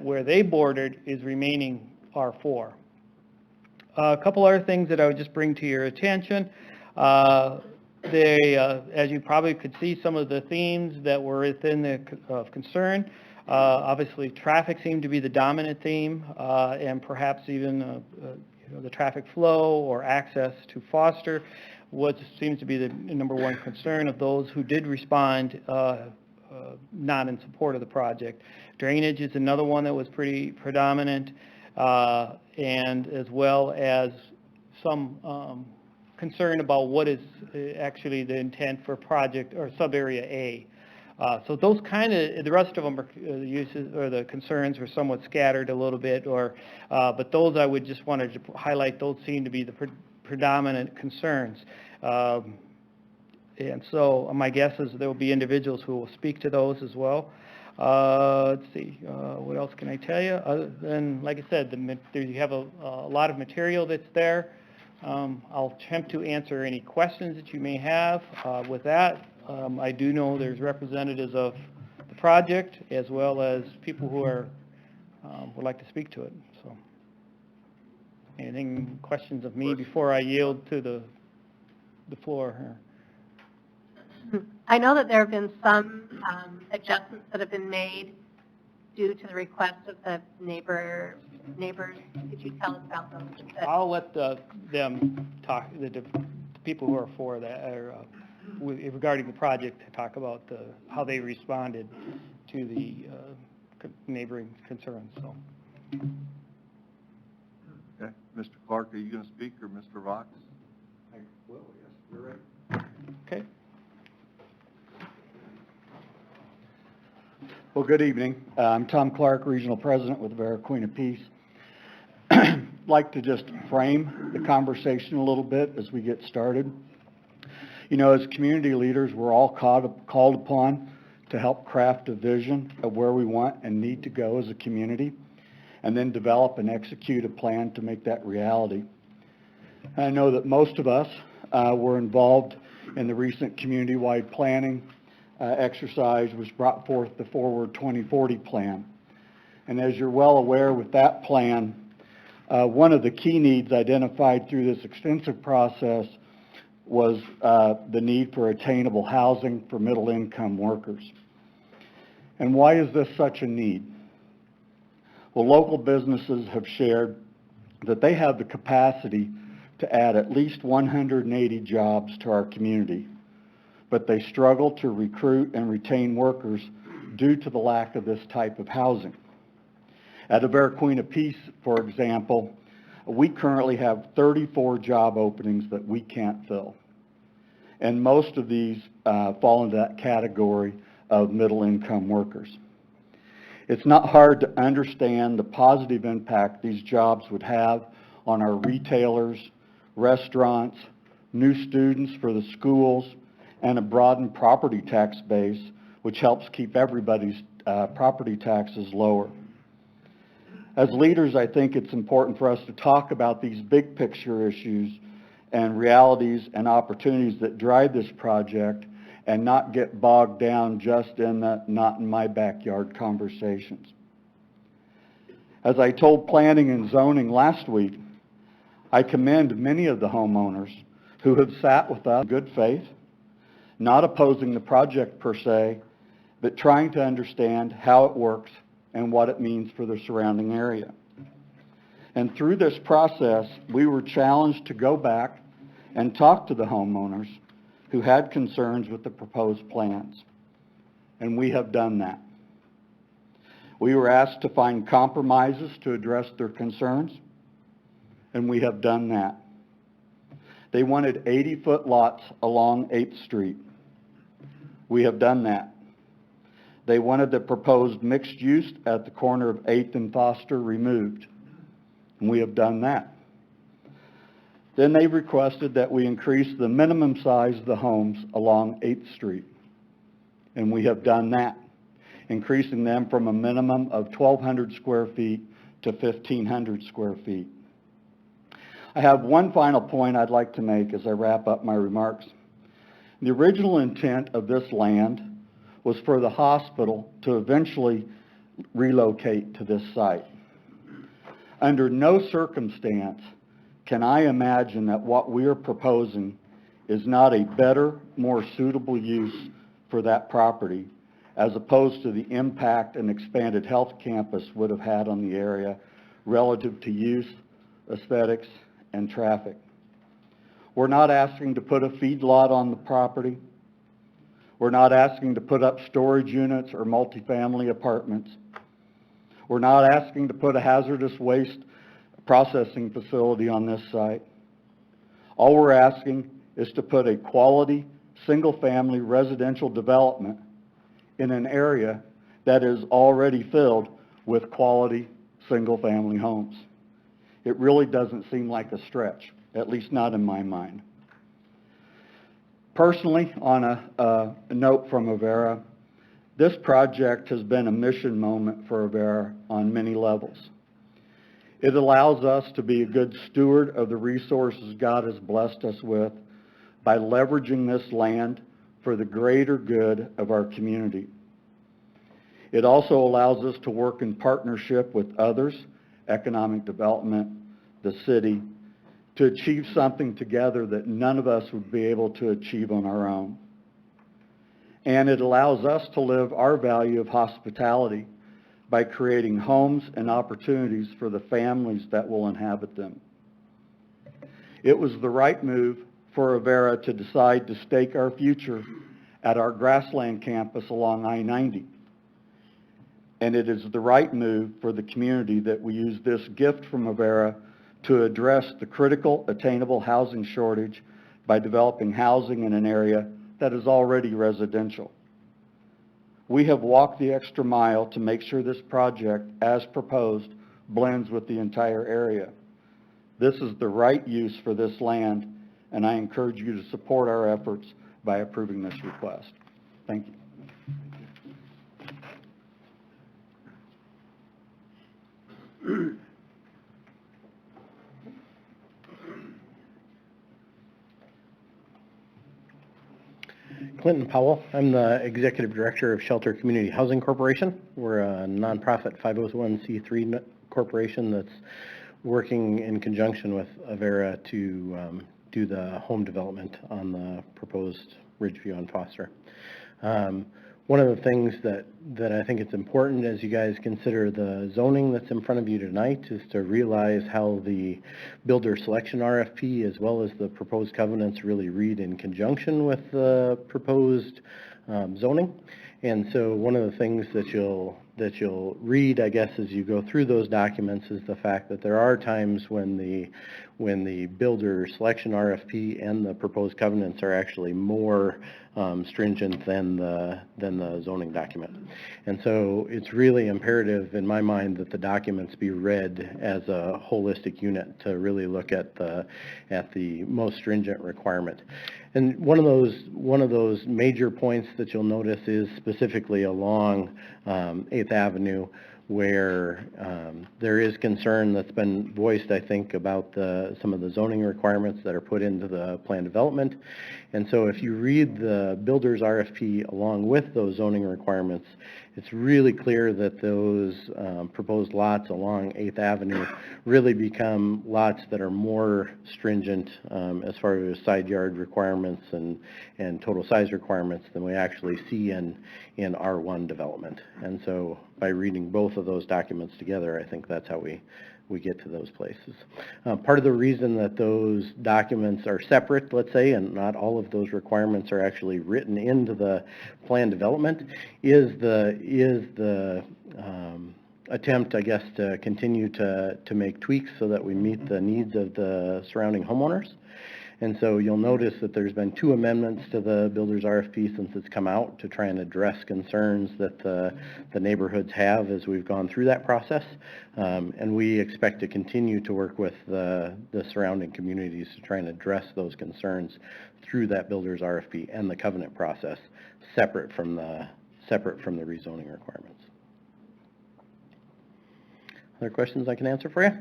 where they bordered is remaining R4. A couple other things that I would just bring to your attention. As you probably could see, some of the themes that were within of concern. Obviously, traffic seemed to be the dominant theme, and perhaps even the traffic flow or access to Foster seems to be the number one concern of those who did respond not in support of the project. Drainage is another one that was pretty predominant, and as well as some concern about what is actually the intent for project or sub-area A. So those the rest of them are the uses or the concerns are somewhat scattered a little bit, but those I would just wanted to highlight. Those seem to be the predominant concerns. And so my guess is there will be individuals who will speak to those as well. Let's see, what else can I tell you? Other than, like I said, you have a lot of material that's there. I'll attempt to answer any questions that you may have. With that, I do know there's representatives of the project as well as people who would like to speak to it. So, questions of me before I yield to the the floor here. I know that there have been some adjustments that have been made due to the request of the neighbors. Could you tell us about those? I'll let them talk, the people who are for that, or regarding the project, to talk about how they responded to the neighboring concerns, so. Okay, Mr. Clark, are you going to speak, or Mr. Vox? I will, yes, you're right. Okay. Well, good evening. I'm Tom Clark, Regional President with Vera Queen of Peace. Like to just frame the conversation a little bit as we get started. You know, as community leaders, we're all called upon to help craft a vision of where we want and need to go as a community, and then develop and execute a plan to make that reality. I know that most of us were involved in the recent community-wide planning exercise, which brought forth the Forward 2040 plan. And as you're well aware with that plan, one of the key needs identified through this extensive process was the need for attainable housing for middle-income workers. And why is this such a need? Well, local businesses have shared that they have the capacity to add at least 180 jobs to our community, but they struggle to recruit and retain workers due to the lack of this type of housing. At the Vera Queen of Peace, for example, we currently have 34 job openings that we can't fill. And most of these fall into that category of middle-income workers. It's not hard to understand the positive impact these jobs would have on our retailers, restaurants, new students for the schools, and a broadened property tax base, which helps keep everybody's property taxes lower. As leaders, I think it's important for us to talk about these big picture issues and realities and opportunities that drive this project, and not get bogged down just in the not in my backyard conversations. As I told planning and zoning last week, I commend many of the homeowners who have sat with us in good faith, not opposing the project per se, but trying to understand how it works and what it means for the surrounding area. And through this process, we were challenged to go back and talk to the homeowners who had concerns with the proposed plans. And we have done that. We were asked to find compromises to address their concerns, and we have done that. They wanted 80-foot lots along 8th Street. We have done that. They wanted the proposed mixed use at the corner of 8th and Foster removed, and we have done that. Then they requested that we increase the minimum size of the homes along 8th Street, and we have done that, increasing them from a minimum of 1,200 square feet to 1,500 square feet. I have one final point I'd like to make as I wrap up my remarks. The original intent of this land was for the hospital to eventually relocate to this site. Under no circumstance can I imagine that what we are proposing is not a better, more suitable use for that property, as opposed to the impact an expanded health campus would have had on the area relative to use, aesthetics, and traffic. We're not asking to put a feedlot on the property. We're not asking to put up storage units or multifamily apartments. We're not asking to put a hazardous waste processing facility on this site. All we're asking is to put a quality, single-family residential development in an area that is already filled with quality, single-family homes. It really doesn't seem like a stretch, at least not in my mind. Personally, on a note from Avera, this project has been a mission moment for Avera on many levels. It allows us to be a good steward of the resources God has blessed us with by leveraging this land for the greater good of our community. It also allows us to work in partnership with others, economic development, the city, to achieve something together that none of us would be able to achieve on our own. And it allows us to live our value of hospitality by creating homes and opportunities for the families that will inhabit them. It was the right move for Avera to decide to stake our future at our Grassland campus along I-90. And it is the right move for the community that we use this gift from Avera to address the critical attainable housing shortage by developing housing in an area that is already residential. We have walked the extra mile to make sure this project, as proposed, blends with the entire area. This is the right use for this land, and I encourage you to support our efforts by approving this request. Thank you. Clinton Powell. I'm the Executive Director of Shelter Community Housing Corporation. We're a nonprofit 501c3 corporation that's working in conjunction with Avera to do the home development on the proposed Ridgeview on Foster. One of the things that I think it's important as you guys consider the zoning that's in front of you tonight is to realize how the builder selection RFP as well as the proposed covenants really read in conjunction with the proposed zoning. And so one of the things that you'll read, I guess, as you go through those documents is the fact that there are times when the builder selection RFP and the proposed covenants are actually more stringent than the zoning document. And so it's really imperative in my mind that the documents be read as a holistic unit to really look at the most stringent requirement. And one of those major points that you'll notice is specifically along 8th Avenue, where there is concern that's been voiced, I think, about some of the zoning requirements that are put into the plan development. And so if you read the builder's RFP along with those zoning requirements, it's really clear that those proposed lots along 8th Avenue really become lots that are more stringent as far as side yard requirements and total size requirements than we actually see in R1 development. And so by reading both of those documents together, I think that's how we get to those places. Part of the reason that those documents are separate, let's say, and not all of those requirements are actually written into the plan development is the attempt, I guess, to continue to make tweaks so that we meet the needs of the surrounding homeowners. And so you'll notice that there's been 2 amendments to the builder's RFP since it's come out to try and address concerns that the neighborhoods have as we've gone through that process. And we expect to continue to work with the surrounding communities to try and address those concerns through that builder's RFP and the covenant process, separate from the rezoning requirements. Other questions I can answer for you?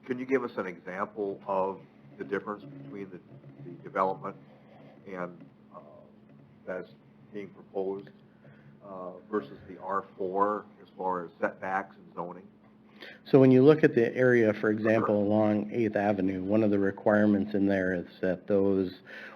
Can you give us an example of the difference between the development and that's being proposed versus the R4 as far as setbacks and zoning? So when you look at the area, for example, along 8th Avenue, one of the requirements in there is that those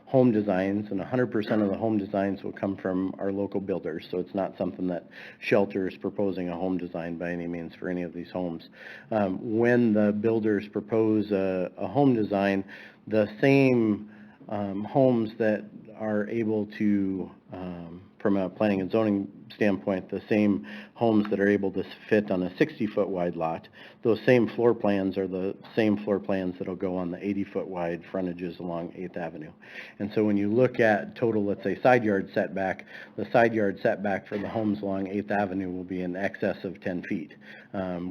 home designs, and 100% of the home designs will come from our local builders, so it's not something that Shelter is proposing a home design by any means for any of these homes. When the builders propose a home design, the same homes that are able to, from a planning and zoning standpoint, the same homes that are able to fit on a 60-foot wide lot, those same floor plans are the same floor plans that will go on the 80-foot wide frontages along 8th Avenue. And so when you look at total, let's say, side yard setback, the side yard setback for the homes along 8th Avenue will be in excess of 10 feet,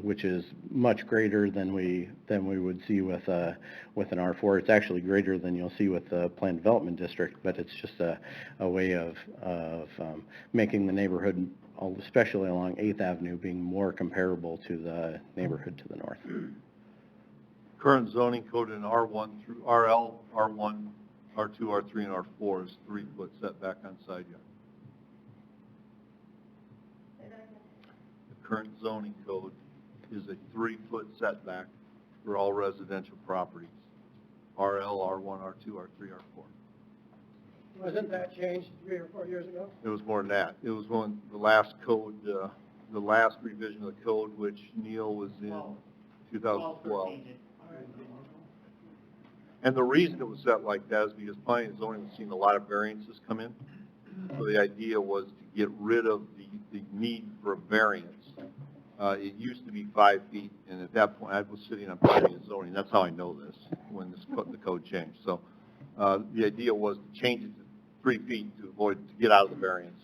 which is much greater than we would see with an R4. It's actually greater than you'll see with the planned development district, but it's just a way of making the neighborhood, especially along 8th Avenue, being more comparable to the neighborhood to the north. Current zoning code in R1 through RL, R1, R2, R3, and R4 is 3-foot setback on side yard. The current zoning code is a 3-foot setback for all residential properties. RL, R1, R2, R3, R4. Wasn't that changed 3 or 4 years ago? It was more than that. It was when the last code, the last revision of the code, which Neil was in 2012. And the reason it was set like that is because planning and zoning was seeing a lot of variances come in. So the idea was to get rid of the need for a variance. It used to be 5 feet, and at that point, I was sitting on planning and zoning. That's how I know this, when the code changed. So the idea was to change it to 3 feet to get out of the variance,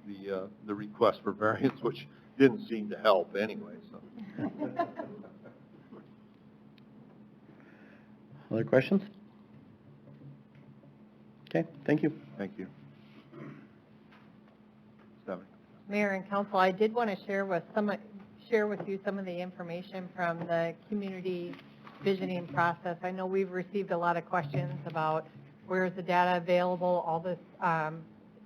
the request for variance, which didn't seem to help anyway. So. Other questions? Okay, thank you. Thank you. Stephanie. Mayor and council, I did want to share with you some of the information from the community visioning process. I know we've received a lot of questions about where is the data available, all this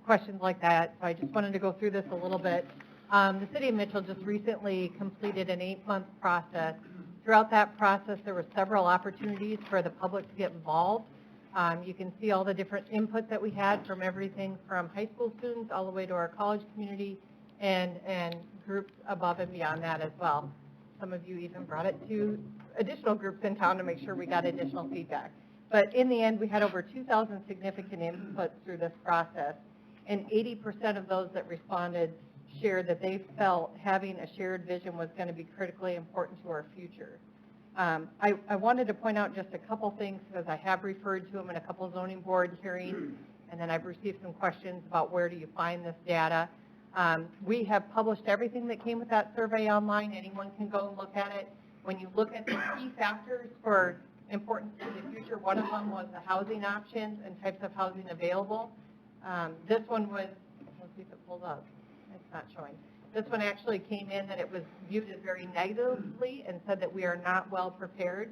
questions like that. So I just wanted to go through this a little bit. The city of Mitchell just recently completed an 8-month process. Throughout that process, there were several opportunities for the public to get involved. You can see all the different input that we had from everything from high school students all the way to our college community and groups above and beyond that as well. Some of you even brought it to additional groups in town to make sure we got additional feedback. But in the end, we had over 2,000 significant inputs through this process, and 80% of those that responded shared that they felt having a shared vision was going to be critically important to our future. I wanted to point out just a couple things because I have referred to them in a couple of zoning board hearings, and then I've received some questions about where do you find this data. We have published everything that came with that survey online. Anyone can go and look at it. When you look at the key factors for importance to the future, one of them was the housing options and types of housing available. This one was, let's see if it pulls up. It's not showing. This one actually came in that it was viewed as very negatively and said that we are not well prepared.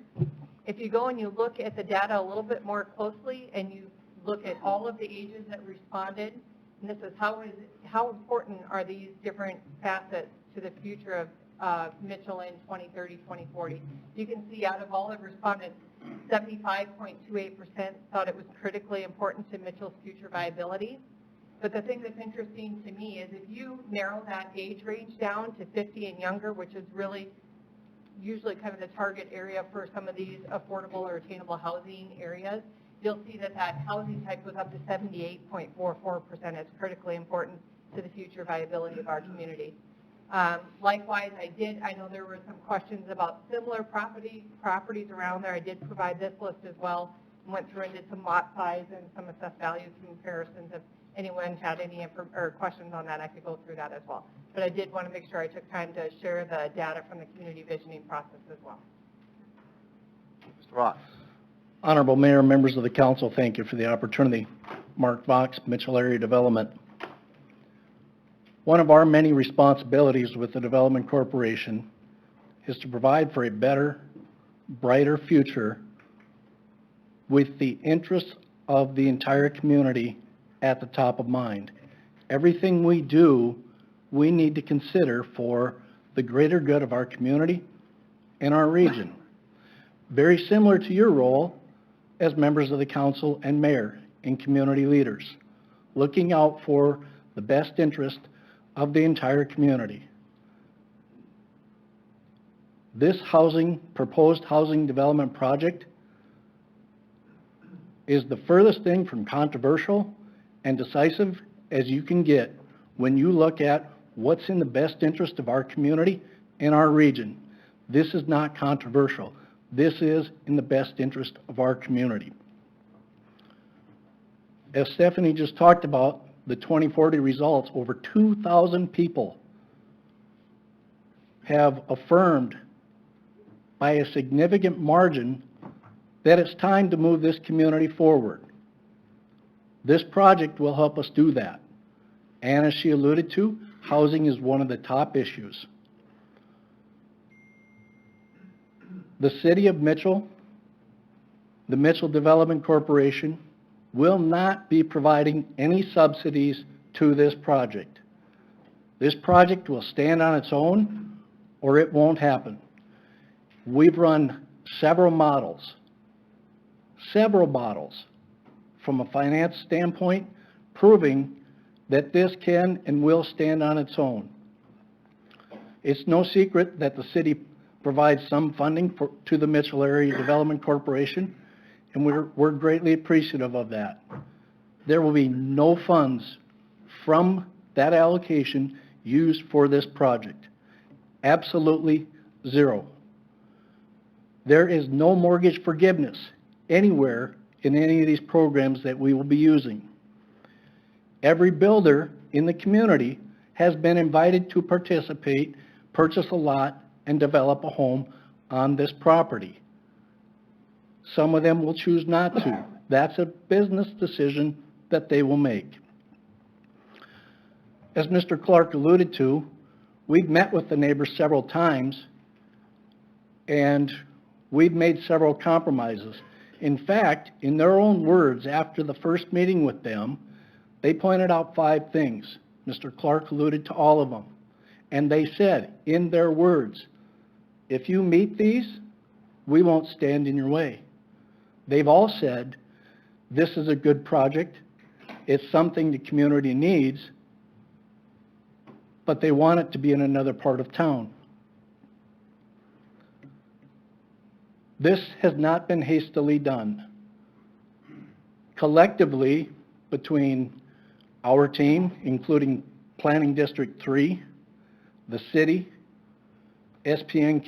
If you go and you look at the data a little bit more closely and you look at all of the ages that responded, and this is how important are these different facets to the future of Mitchell in 2030, 2040. You can see out of all the respondents, 75.28% thought it was critically important to Mitchell's future viability. But the thing that's interesting to me is if you narrow that age range down to 50 and younger, which is really usually kind of the target area for some of these affordable or attainable housing areas, you'll see that that housing type goes up to 78.44% as critically important to the future viability of our community. Likewise, I know there were some questions about similar properties around there. I did provide this list as well and went through and did some lot size and some assessed value comparisons. If anyone had any questions on that, I could go through that as well. But I did want to make sure I took time to share the data from the community visioning process as well. Mr. Fox. Honorable Mayor, members of the council, thank you for the opportunity. Mark Fox, Mitchell Area Development. One of our many responsibilities with the Development Corporation is to provide for a better, brighter future with the interests of the entire community at the top of mind. Everything we do, we need to consider for the greater good of our community and our region. Very similar to your role as members of the council and mayor and community leaders, looking out for the best interest of the entire community. This proposed housing development project is the furthest thing from controversial and decisive as you can get when you look at what's in the best interest of our community and our region. This is not controversial. This is in the best interest of our community. As Stephanie just talked about, the 2040 results, over 2,000 people have affirmed by a significant margin that it's time to move this community forward. This project will help us do that. And as she alluded to, housing is one of the top issues. The City of Mitchell, the Mitchell Development Corporation, will not be providing any subsidies to this project. This project will stand on its own or it won't happen. We've run several models from a finance standpoint, proving that this can and will stand on its own. It's no secret that the city provides some funding to the Mitchell Area Development Corporation, and we're greatly appreciative of that. There will be no funds from that allocation used for this project. Absolutely zero. There is no mortgage forgiveness anywhere in any of these programs that we will be using. Every builder in the community has been invited to participate, purchase a lot, and develop a home on this property. Some of them will choose not to. That's a business decision that they will make. As Mr. Clark alluded to, we've met with the neighbors several times, and we've made several compromises. In fact, in their own words, after the first meeting with them, they pointed out 5 things. Mr. Clark alluded to all of them. And they said, in their words, if you meet these, we won't stand in your way. They've all said, this is a good project, it's something the community needs, but they want it to be in another part of town. This has not been hastily done. Collectively, between our team, including Planning District 3, the city, SPN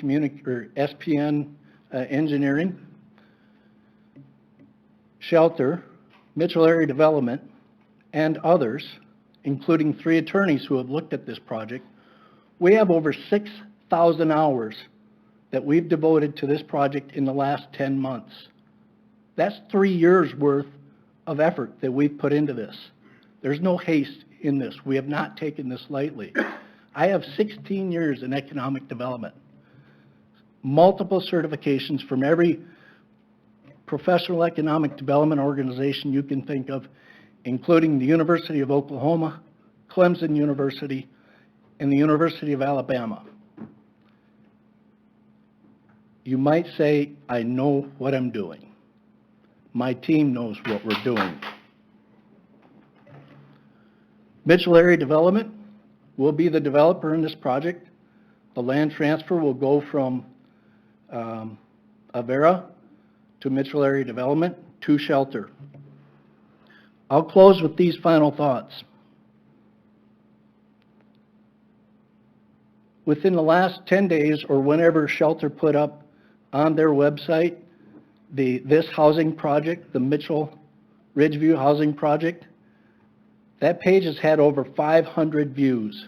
Engineering, Shelter, Mitchell Area Development, and others, including 3 attorneys who have looked at this project, we have over 6,000 hours that we've devoted to this project in the last 10 months. That's 3 years worth of effort that we've put into this. There's no haste in this. We have not taken this lightly. I have 16 years in economic development, multiple certifications from every professional economic development organization you can think of, including the University of Oklahoma, Clemson University, and the University of Alabama. You might say, I know what I'm doing. My team knows what we're doing. Mitchell Area Development will be the developer in this project. The land transfer will go from Avera to Mitchell Area Development to Shelter. I'll close with these final thoughts. Within the last 10 days, or whenever Shelter put up on their website this housing project, the Mitchell Ridgeview Housing Project, that page has had over 500 views.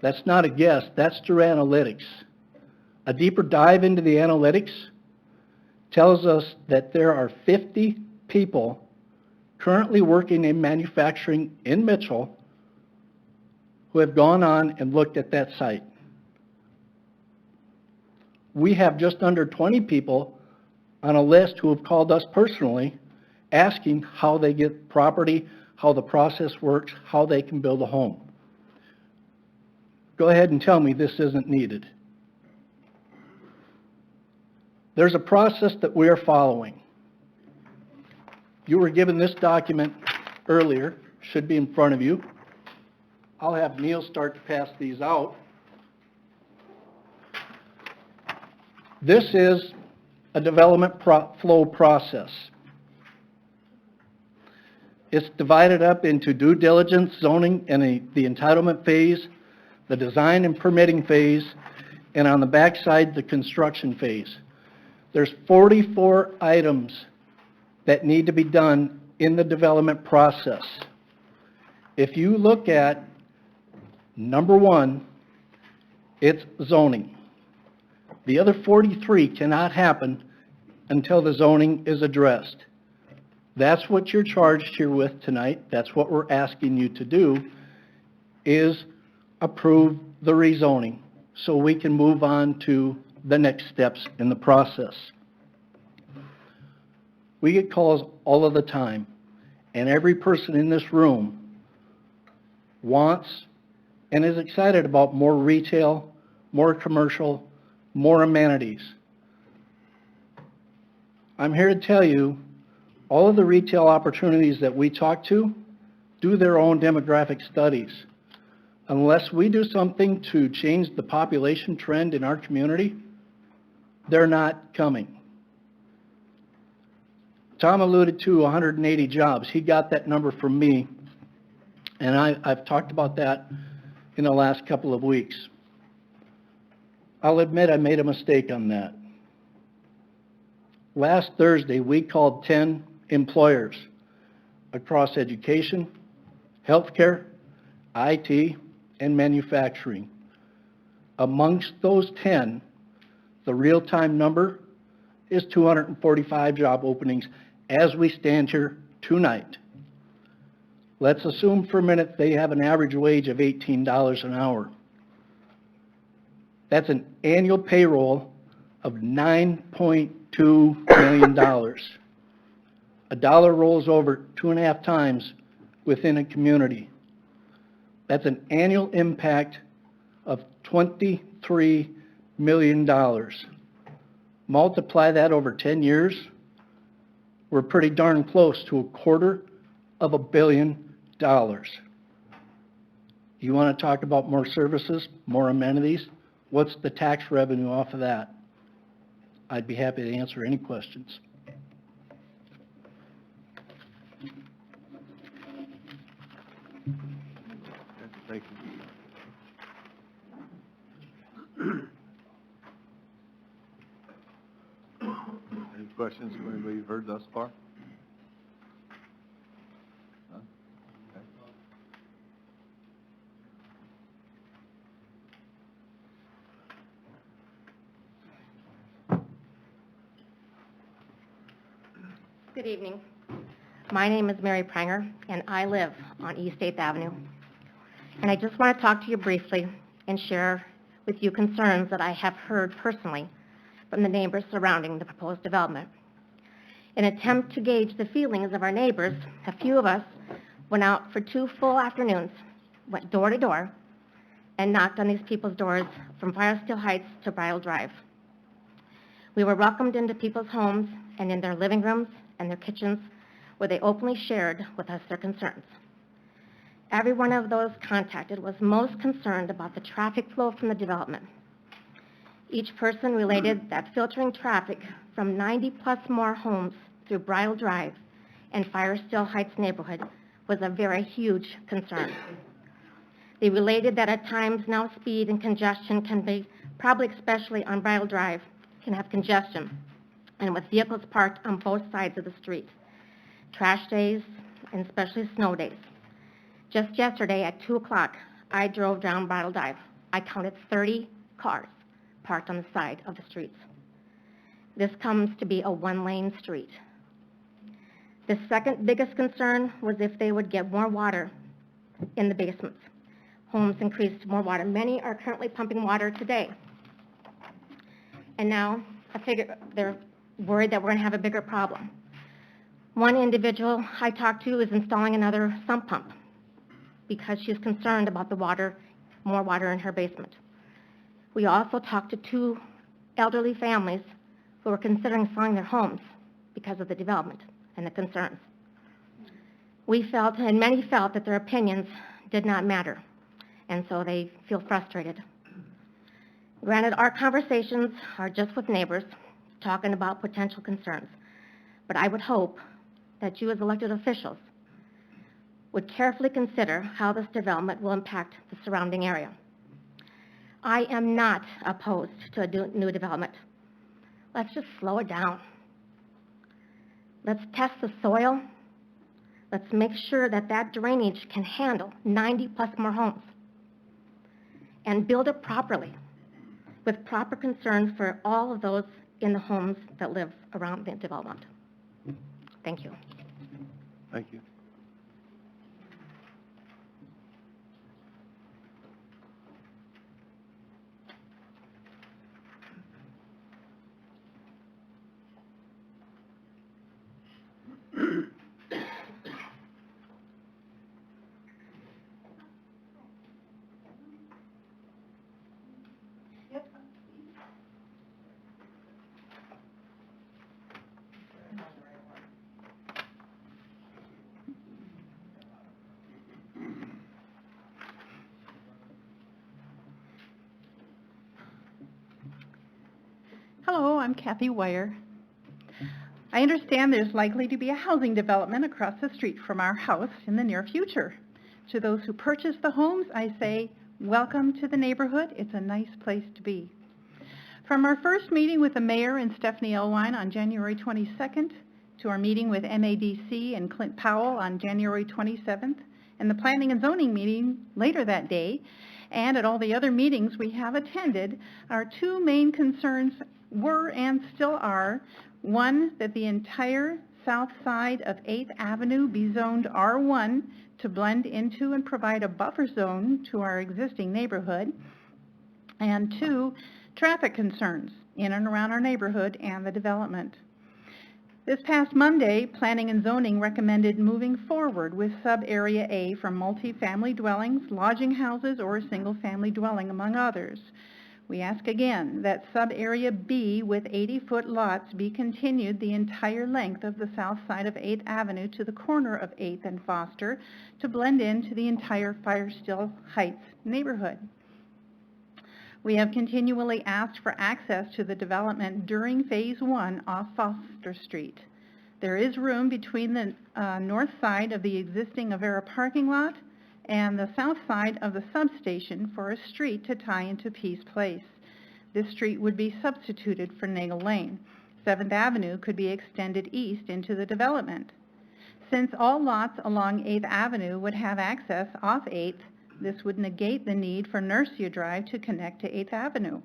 That's not a guess, that's through analytics. A deeper dive into the analytics tells us that there are 50 people currently working in manufacturing in Mitchell who have gone on and looked at that site. We have just under 20 people on a list who have called us personally asking how they get property, how the process works, how they can build a home. Go ahead and tell me this isn't needed. There's a process that we are following. You were given this document earlier, should be in front of you. I'll have Neil start to pass these out. This is a development flow process. It's divided up into due diligence, zoning, and the entitlement phase, the design and permitting phase, and on the backside, the construction phase. There's 44 items that need to be done in the development process. If you look at number 1, it's zoning. The other 43 cannot happen until the zoning is addressed. That's what you're charged here with tonight. That's what we're asking you to do, is approve the rezoning so we can move on to the next steps in the process. We get calls all of the time, and every person in this room wants and is excited about more retail, more commercial, more amenities. I'm here to tell you, all of the retail opportunities that we talk to do their own demographic studies. Unless we do something to change the population trend in our community, they're not coming. Tom alluded to 180 jobs. He got that number from me, and I've talked about that in the last couple of weeks. I'll admit I made a mistake on that. Last Thursday, we called 10 employers across education, healthcare, IT, and manufacturing. Amongst those 10, the real-time number is 245 job openings as we stand here tonight. Let's assume for a minute they have an average wage of $18 an hour. That's an annual payroll of $9.2 million. A dollar rolls over 2.5 times within a community. That's an annual impact of $23 million. Multiply that over 10 years, we're pretty darn close to $250 million. You want to talk about more services, more amenities? What's the tax revenue off of that? I'd be happy to answer any questions. Thank you. Any questions from anybody you've heard thus far? None? Okay. Good evening. My name is Mary Pranger, and I live on East 8th Avenue. And I just want to talk to you briefly and share with you concerns that I have heard personally from the neighbors surrounding the proposed development. In an attempt to gauge the feelings of our neighbors, a few of us went out for 2 full afternoons, went door to door, and knocked on these people's doors from Firesteel Heights to Bridle Drive. We were welcomed into people's homes and in their living rooms and their kitchens, where they openly shared with us their concerns. Every one of those contacted was most concerned about the traffic flow from the development. Each person related that filtering traffic from 90-plus more homes through Bridle Drive and Firesteel Heights neighborhood was a very huge concern. They related that at times now speed and congestion can be, probably especially on Bridle Drive, can have congestion, and with vehicles parked on both sides of the street. Trash days, and especially snow days. Just yesterday at 2 o'clock, I drove down Bridle Drive. I counted 30 cars parked on the side of the streets. This comes to be a 1-lane street. The second biggest concern was if they would get more water in the basements. Homes increased more water. Many are currently pumping water today. And now they're worried that we're going to have a bigger problem. One individual I talked to is installing another sump pump because she's concerned about the water, more water in her basement. We also talked to 2 elderly families who were considering selling their homes because of the development and the concerns. We felt, and many felt, that their opinions did not matter, and so they feel frustrated. Granted, our conversations are just with neighbors, talking about potential concerns, but I would hope that you as elected officials would carefully consider how this development will impact the surrounding area. I am not opposed to a new development. Let's just slow it down. Let's test the soil. Let's make sure that that drainage can handle 90-plus more homes. And build it properly, with proper concern for all of those in the homes that live around the development. Thank you. Thank you. Hello, I'm Kathy Weyer. I understand there's likely to be a housing development across the street from our house in the near future. To those who purchase the homes, I say, welcome to the neighborhood. It's a nice place to be. From our first meeting with the mayor and Stephanie Elwine on January 22nd, to our meeting with MADC and Clint Powell on January 27th, and the planning and zoning meeting later that day, and at all the other meetings we have attended, our two main concerns were and still are, one, that the entire south side of 8th Avenue be zoned R1 to blend into and provide a buffer zone to our existing neighborhood, and two, traffic concerns in and around our neighborhood and the development. This past Monday, Planning and Zoning recommended moving forward with Sub-Area A for multi-family dwellings, lodging houses, or a single-family dwelling, among others. We ask again that Sub-Area B with 80-foot lots be continued the entire length of the south side of 8th Avenue to the corner of 8th and Foster to blend into the entire Firestill Heights neighborhood. We have continually asked for access to the development during Phase 1 off Foster Street. There is room between the north side of the existing Avera parking lot and the south side of the substation for a street to tie into Peace Place. This street would be substituted for Nagel Lane. 7th Avenue could be extended east into the development. Since all lots along 8th Avenue would have access off 8th, this would negate the need for Nursia Drive to connect to 8th Avenue.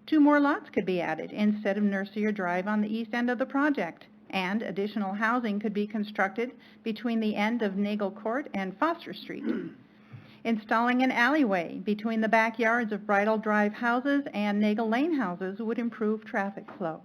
2 more lots could be added instead of Nursia Drive on the east end of the project, and additional housing could be constructed between the end of Nagel Court and Foster Street. Installing an alleyway between the backyards of Bridal Drive houses and Nagel Lane houses would improve traffic flow.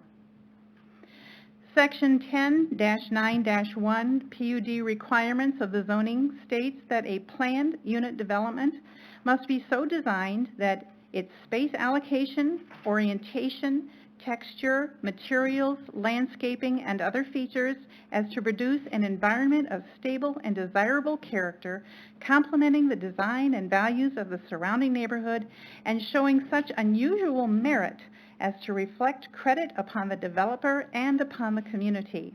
Section 10-9-1 PUD requirements of the zoning states that a planned unit development must be so designed that its space allocation, orientation, texture, materials, landscaping, and other features as to produce an environment of stable and desirable character, complementing the design and values of the surrounding neighborhood and showing such unusual merit as to reflect credit upon the developer and upon the community.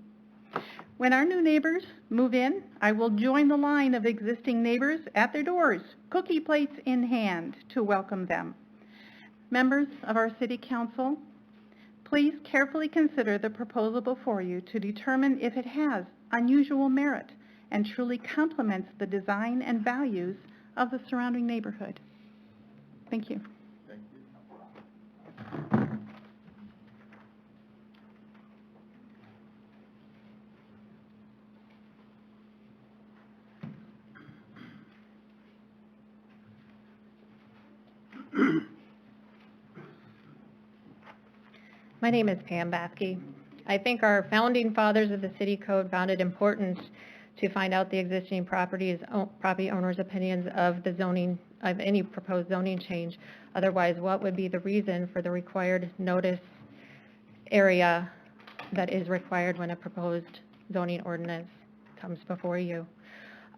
When our new neighbors move in, I will join the line of existing neighbors at their doors, cookie plates in hand, to welcome them. Members of our City Council, please carefully consider the proposal before you to determine if it has unusual merit and truly complements the design and values of the surrounding neighborhood. Thank you. My name is Pam Baskey. I think our founding fathers of the city code found it important to find out the existing property owners' opinions of the zoning, of any proposed zoning change. Otherwise, what would be the reason for the required notice area that is required when a proposed zoning ordinance comes before you?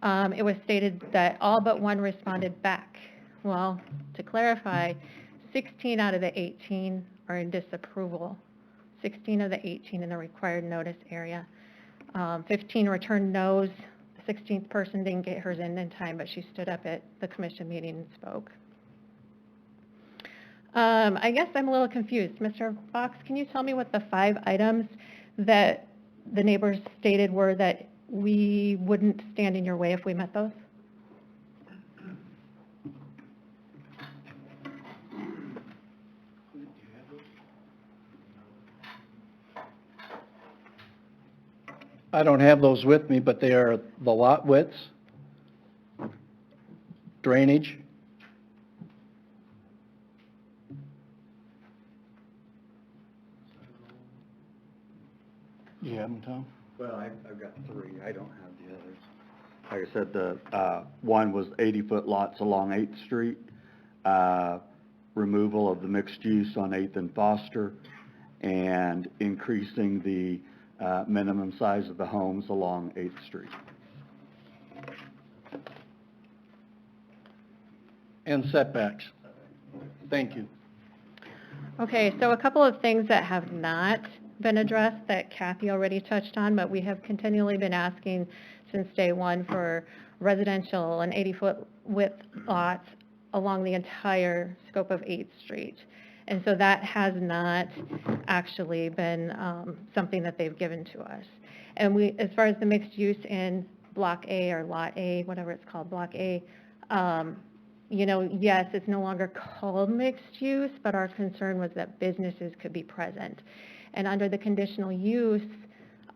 It was stated that all but one responded back. Well, to clarify, 16 out of the 18 are in disapproval. 16 of the 18 in the required notice area. 15 returned no's. The 16th person didn't get hers in time, but she stood up at the commission meeting and spoke. I guess I'm a little confused. Mr. Fox, can you tell me what the 5 items that the neighbors stated were that we wouldn't stand in your way if we met those? I don't have those with me, but they are the lot widths, drainage, you have them, Tom? Well, I've got 3. I don't have the others. Like I said, the one was 80-foot lots along 8th Street, removal of the mixed use on 8th and Foster, and increasing the minimum size of the homes along 8th Street. And setbacks. Thank you. Okay, so a couple of things that have not been addressed that Kathy already touched on, but we have continually been asking since day one for residential and 80-foot width lots along the entire scope of 8th Street. And so that has not actually been something that they've given to us. And we, as far as the mixed use in Block A or Lot A, whatever it's called, Block A, you know, yes, it's no longer called mixed use, but our concern was that businesses could be present. And under the conditional use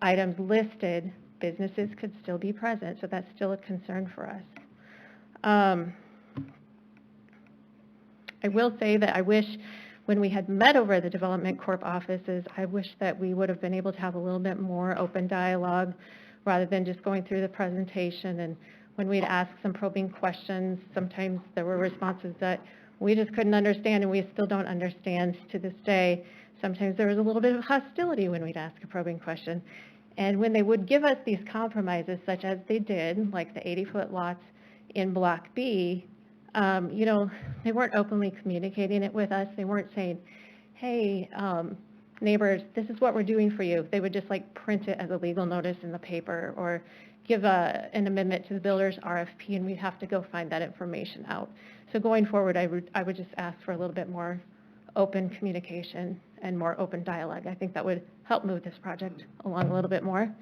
items listed, businesses could still be present, so that's still a concern for us. I will say that I wish when we had met over at the Development Corp offices, I wish that we would have been able to have a little bit more open dialogue rather than just going through the presentation. And when we'd ask some probing questions, sometimes there were responses that we just couldn't understand, and we still don't understand to this day. Sometimes there was a little bit of hostility when we'd ask a probing question. And when they would give us these compromises, such as they did, like the 80-foot lots in Block B, you know, they weren't openly communicating it with us. They weren't saying, hey, neighbors, this is what we're doing for you. They would just like print it as a legal notice in the paper or give an amendment to the builder's RFP, and we'd have to go find that information out. So going forward, I would just ask for a little bit more open communication and more open dialogue. I think that would help move this project along a little bit more.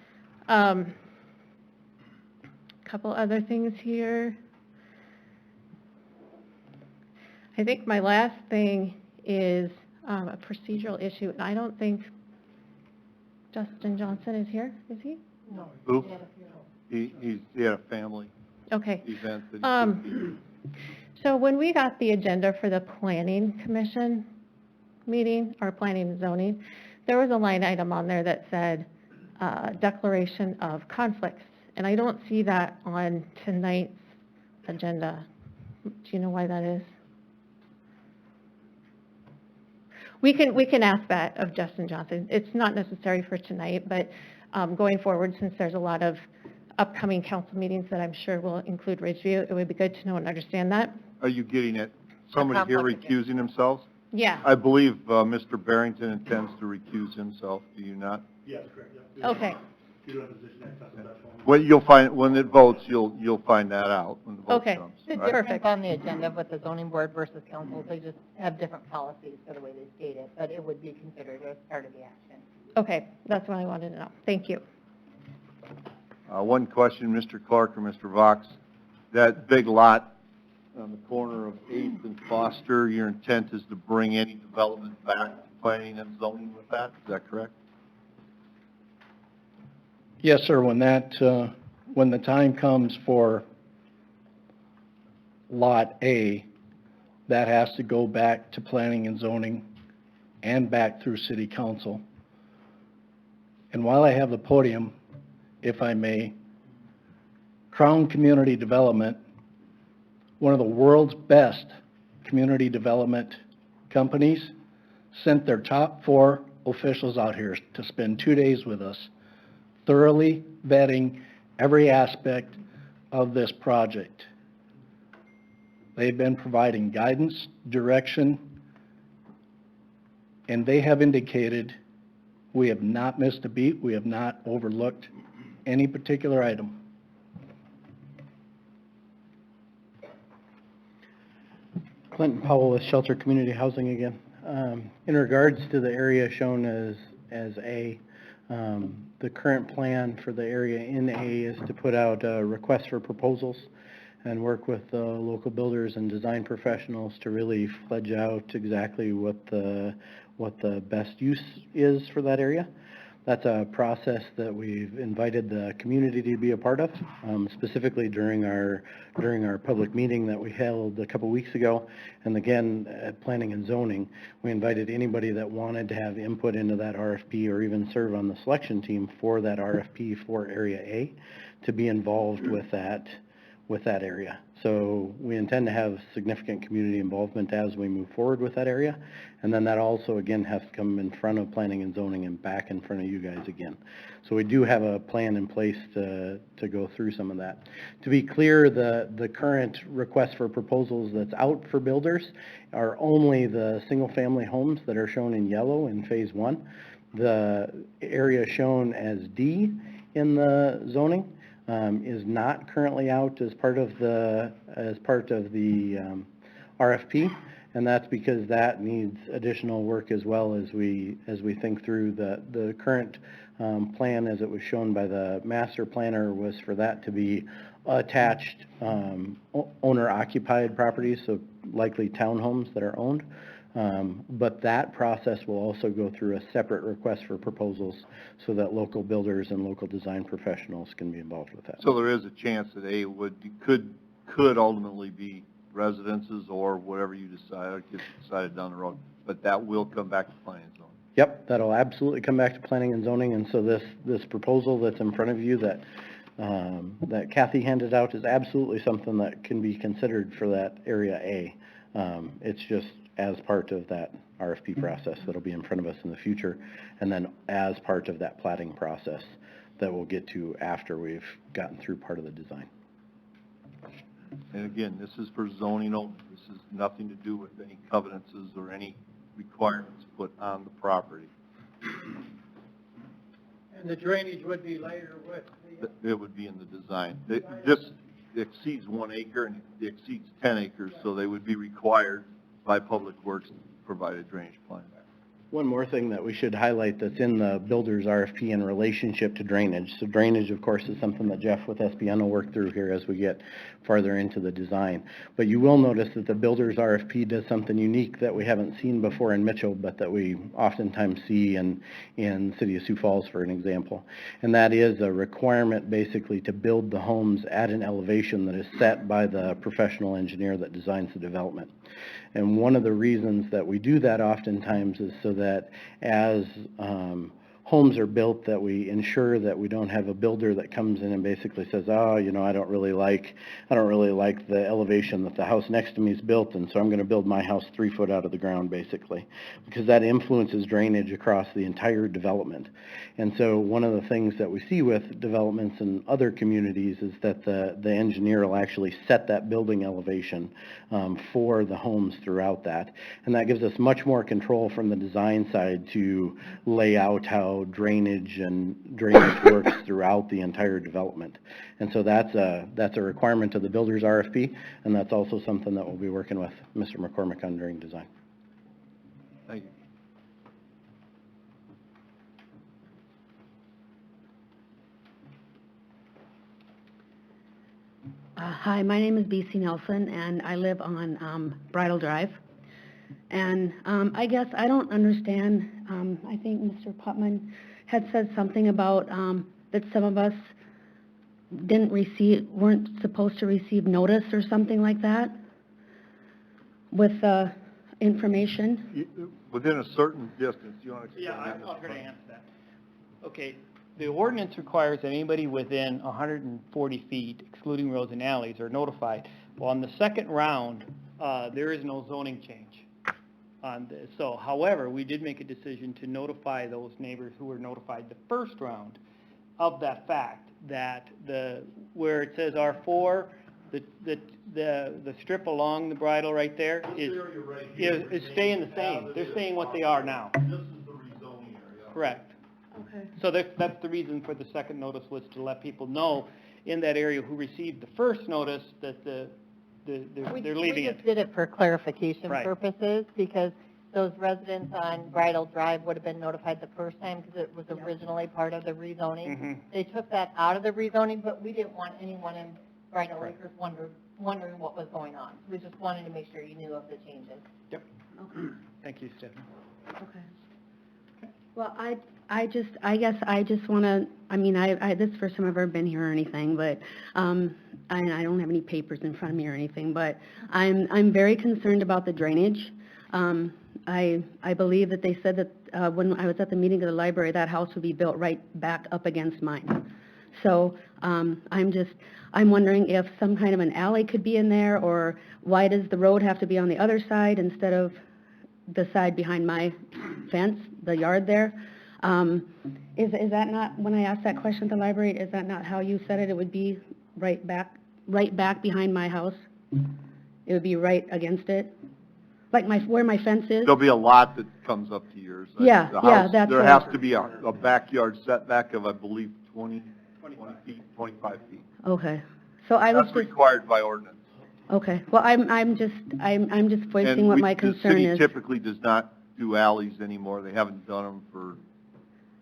Couple other things here. I think my last thing is a procedural issue, and I don't think Justin Johnson is here, is he? No. Who? He had a family Okay. event that he couldn't be here. So when we got the agenda for the Planning Commission meeting, or Planning and Zoning, there was a line item on there that said declaration of conflicts, and I don't see that on tonight's agenda. Do you know why that is? We can ask that of Justin Johnson. It's not necessary for tonight, but going forward, since there's a lot of upcoming council meetings that I'm sure will include Ridgeview, it would be good to know and understand that. Are you getting it? Somebody here recusing themselves? Yeah. I believe Mr. Barrington intends to recuse himself. Do you not? Yes, correct, yeah. Okay. You do have a position at that point. Well, you'll find, when it votes, you'll find that out when the vote Okay. comes. The all right? difference on the agenda with the zoning board versus council, they just have different policies for the way they state it, but it would be considered as part of the action. Okay, that's what I wanted to know. Thank you. One question, Mr. Clark or Mr. Vox. That big lot on the corner of 8th and Foster, your intent is to bring any development back to planning and zoning with that? Is that correct? Yes, sir, when the time comes for Lot A, that has to go back to planning and zoning and back through city council. And while I have the podium, if I may, Crown Community Development, one of the world's best community development companies, sent their top 4 officials out here to spend 2 days with us, thoroughly vetting every aspect of this project. They've been providing guidance, direction, and they have indicated we have not missed a beat, we have not overlooked any particular item. Clinton Powell with Shelter Community Housing again. In regards to the area shown as A, the current plan for the area in A is to put out requests for proposals and work with local builders and design professionals to really fledge out exactly what the best use is for that area. That's a process that we've invited the community to be a part of, specifically during our public meeting that we held a couple weeks ago. And again, at Planning and Zoning, we invited anybody that wanted to have input into that RFP or even serve on the selection team for that RFP for Area A to be involved with that with that area. So we intend to have significant community involvement as we move forward with that area. And then that also, again, has to come in front of planning and zoning and back in front of you guys again. So we do have a plan in place to go through some of that. To be clear, the current request for proposals that's out for builders are only the single-family homes that are shown in yellow in phase 1. The area shown as D in the zoning is not currently out as part of the RFP, and that's because that needs additional work as well as we think through the current plan as it was shown by the master planner was for that to be attached owner-occupied properties, so likely townhomes that are owned. But that process will also go through a separate request for proposals so that local builders and local design professionals can be involved with that. So there is a chance that A could ultimately be residences or whatever you decide, or gets decided down the road, but that will come back to planning and zoning. Yep, that'll absolutely come back to planning and zoning, and so this proposal that's in front of you that Kathy handed out is absolutely something that can be considered for that area A. It's just as part of that RFP process that'll be in front of us in the future, and then as part of that plating process that we'll get to after we've gotten through part of the design. And again, this is for zoning only. This is nothing to do with any covenants or any requirements put on the property. And the drainage would be later with the... It would be in the design. This exceeds 1 acre and it exceeds 10 acres, so they would be required by Public Works to provide a drainage plan. One more thing that we should highlight that's in the builder's RFP in relationship to drainage. So drainage, of course, is something that Jeff with SBN will work through here as we get farther into the design. But you will notice that the builder's RFP does something unique that we haven't seen before in Mitchell, but that we oftentimes see in City of Sioux Falls, for an example. And that is a requirement basically to build the homes at an elevation that is set by the professional engineer that designs the development. And one of the reasons that we do that oftentimes is so that as homes are built, that we ensure that we don't have a builder that comes in and basically says, oh, you know, I don't really like the elevation that the house next to me is built, and so I'm going to build my house 3 foot out of the ground, basically, because that influences drainage across the entire development. And so one of the things that we see with developments in other communities is that the engineer will actually set that building elevation for the homes throughout that. And that gives us much more control from the design side to lay out how drainage works throughout the entire development. And so that's a requirement of the builder's RFP, and that's also something that we'll be working with Mr. McCormick on during design. Thank you. Hi, my name is B.C. Nelson, and I live on Bridal Drive. And I guess I don't understand, I think Mr. Putman had said something about that some of us weren't supposed to receive notice or something like that with information. Within a certain distance, you want to explain Yeah, that? I'm going to answer that. Okay, the ordinance requires that anybody within 140 feet, excluding roads and alleys, are notified. Well, on the second round, there is no zoning change on this. So, however, we did make a decision to notify those neighbors who were notified the first round of that fact, that where it says R4, the strip along the bridle right there is staying the same. They're staying what they are now. This is the rezoning area. Correct. Okay. So that's the reason for the second notice, was to let people know in that area who received the first notice that they're leaving We it. just did it for clarification Right. purposes, because those residents on Bridal Drive would have been notified the first time because it was originally part of the rezoning. Mhm. They took that out of the rezoning, but we didn't want anyone in Bridal Acres wondering what was going on. We just wanted to make sure you knew of the changes. Yep. Okay. Thank you, Stephanie. Okay. Well, I guess I just want to, I mean, this is the first time I've ever been here or anything, but, I don't have any papers in front of me or anything, but I'm very concerned about the drainage. I believe that they said that, when I was at the meeting of the library, that house would be built right back up against mine. So, I'm wondering if some kind of an alley could be in there, or why does the road have to be on the other side instead of the side behind my fence, the yard there? Is that not, when I asked that question at the library, is that not how you said it? It would be right back behind my house? It would be right against it? Like where my fence is? There'll be a lot that comes up to yours. Yeah, The yeah, house- that's There what- has to be a backyard setback of, I believe, 20 feet, 25 feet. Okay. So I was That's just, required by ordinance. okay. Well, I'm just voicing what my concern The city is. typically does not do alleys anymore. They haven't done them for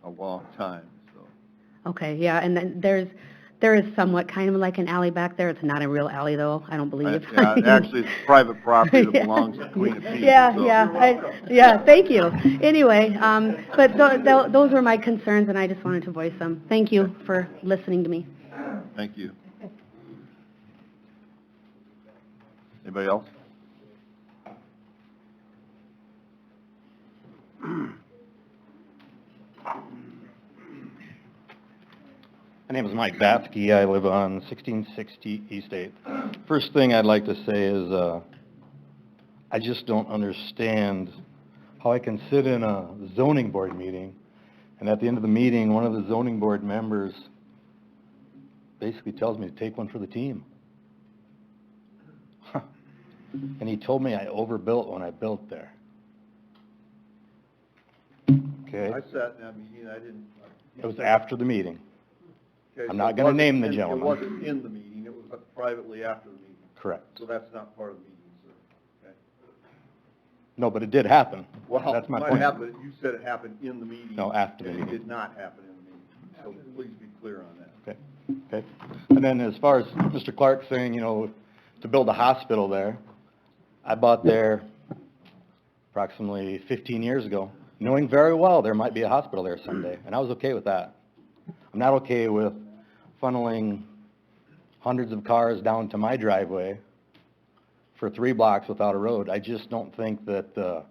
a long time, so. Okay, yeah, and then there is somewhat kind of like an alley back there. It's not a real alley, though, I don't believe. Yeah, actually, it's private property that belongs to Queen of Peace. Yeah, so. yeah, thank you. Anyway, but those were my concerns, and I just wanted to voice them. Thank you for listening to me. Thank you. Anybody else? My name is Mike Batsky. I live on 1660 East 8th. First thing I'd like to say is I just don't understand how I can sit in a zoning board meeting, and at the end of the meeting, one of the zoning board members basically tells me to take one for the team. And he told me I overbuilt when I built there. Okay? I sat in that meeting, I didn't. It was after the meeting. Okay, I'm so not it going to wasn't name the in- gentleman. It wasn't in the meeting, it was privately after the meeting. Correct. So that's not part of the meeting, sir. Okay. No, but it did happen. Well, That's my it might point. have, but you said it happened in the meeting. No, after the and meeting. It did not happen in the meeting, so please be clear on that. Okay. And then as far as Mr. Clark saying, to build a hospital there, I bought there approximately 15 years ago, knowing very well there might be a hospital there someday, and I was okay with that. I'm not okay with funneling hundreds of cars down to my driveway for 3 blocks without a road. I just don't think that,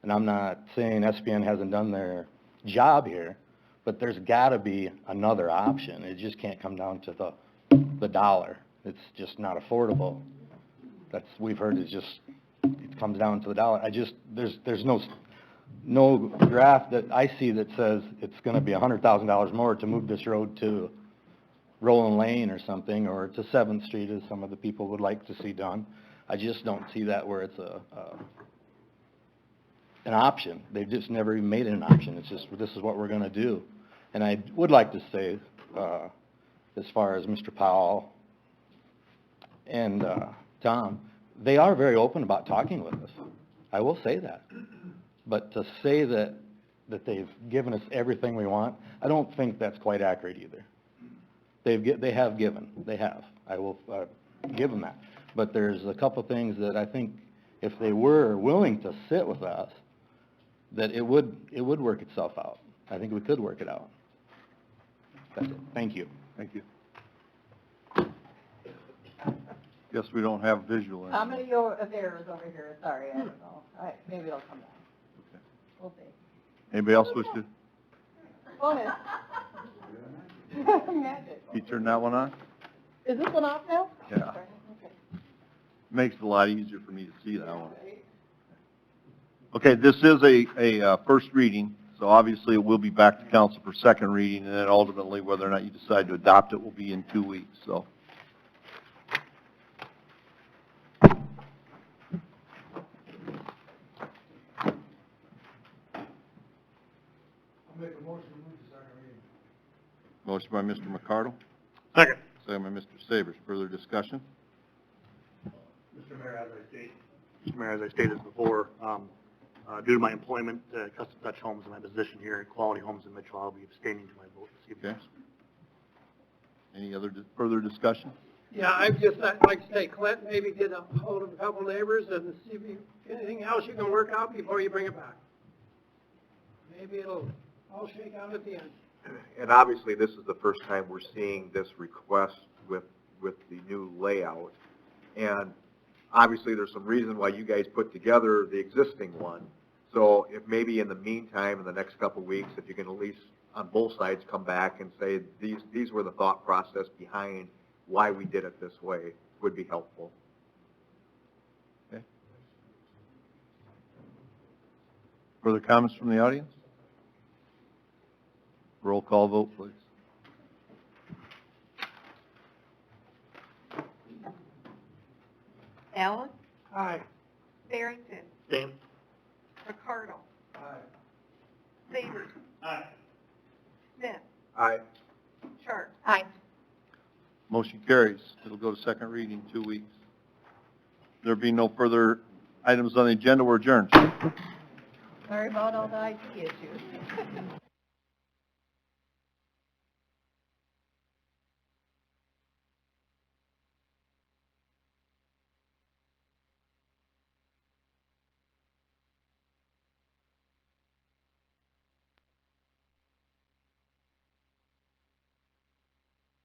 and I'm not saying SPN hasn't done their job here, but there's gotta be another option. It just can't come down to the dollar. It's just not affordable. We've heard it comes down to the dollar. There's no graph that I see that says it's gonna be $100,000 more to move this road to Roland Lane or something, or to 7th Street, as some of the people would like to see done. I just don't see that where it's an option. They've just never even made it an option. It's just, this is what we're gonna do. And I would like to say, as far as Mr. Powell and Tom, they are very open about talking with us. I will say that. But to say that they've given us everything we want, I don't think that's quite accurate either. They have given. They have. I will give them that. But there's a couple things that I think if they were willing to sit with us, that it would work itself out. I think we could work it out. That's it. Thank you. Thank you. Guess we don't have visual. How many of theirs over here? Sorry, I don't know. Maybe it'll come back. We'll see. Anybody else wish to? Go ahead. Magic. You turn that one on? Is this one off now? Yeah. Okay. Makes it a lot easier for me to see that one. Okay, this is a first reading, so obviously it will be back to council for second reading, and then ultimately whether or not you decide to adopt it will be in 2 weeks, so. Motion by Mr. McCardle. Second. Second by Mr. Sabers. Further discussion? Mr. Mayor, as I stated before, due to my employment, Custom Touch Homes, and my position here at Quality Homes in Mitchell, I'll be abstaining to my vote this evening. Okay. Any other further discussion? Yeah, I'd like to say, Clint, maybe get a hold of a couple neighbors and see if anything else you can work out before you bring it back. Maybe it'll all shake out at the end. And obviously, this is the first time we're seeing this request with the new layout. And obviously, there's some reason why you guys put together the existing one. So if maybe in the meantime, in the next couple of weeks, if you can at least on both sides come back and say, these were the thought process behind why we did it this way, would be helpful. Okay. Further comments from the audience? Roll call vote, please. Allen? Aye. Barrington? Same. Ricardo? Favors? Aye. Smith? Aye. Sharp? Aye. Motion carries. It'll go to second reading 2 weeks. There being no further items on the agenda, we're adjourned. Sorry about all the IT issues.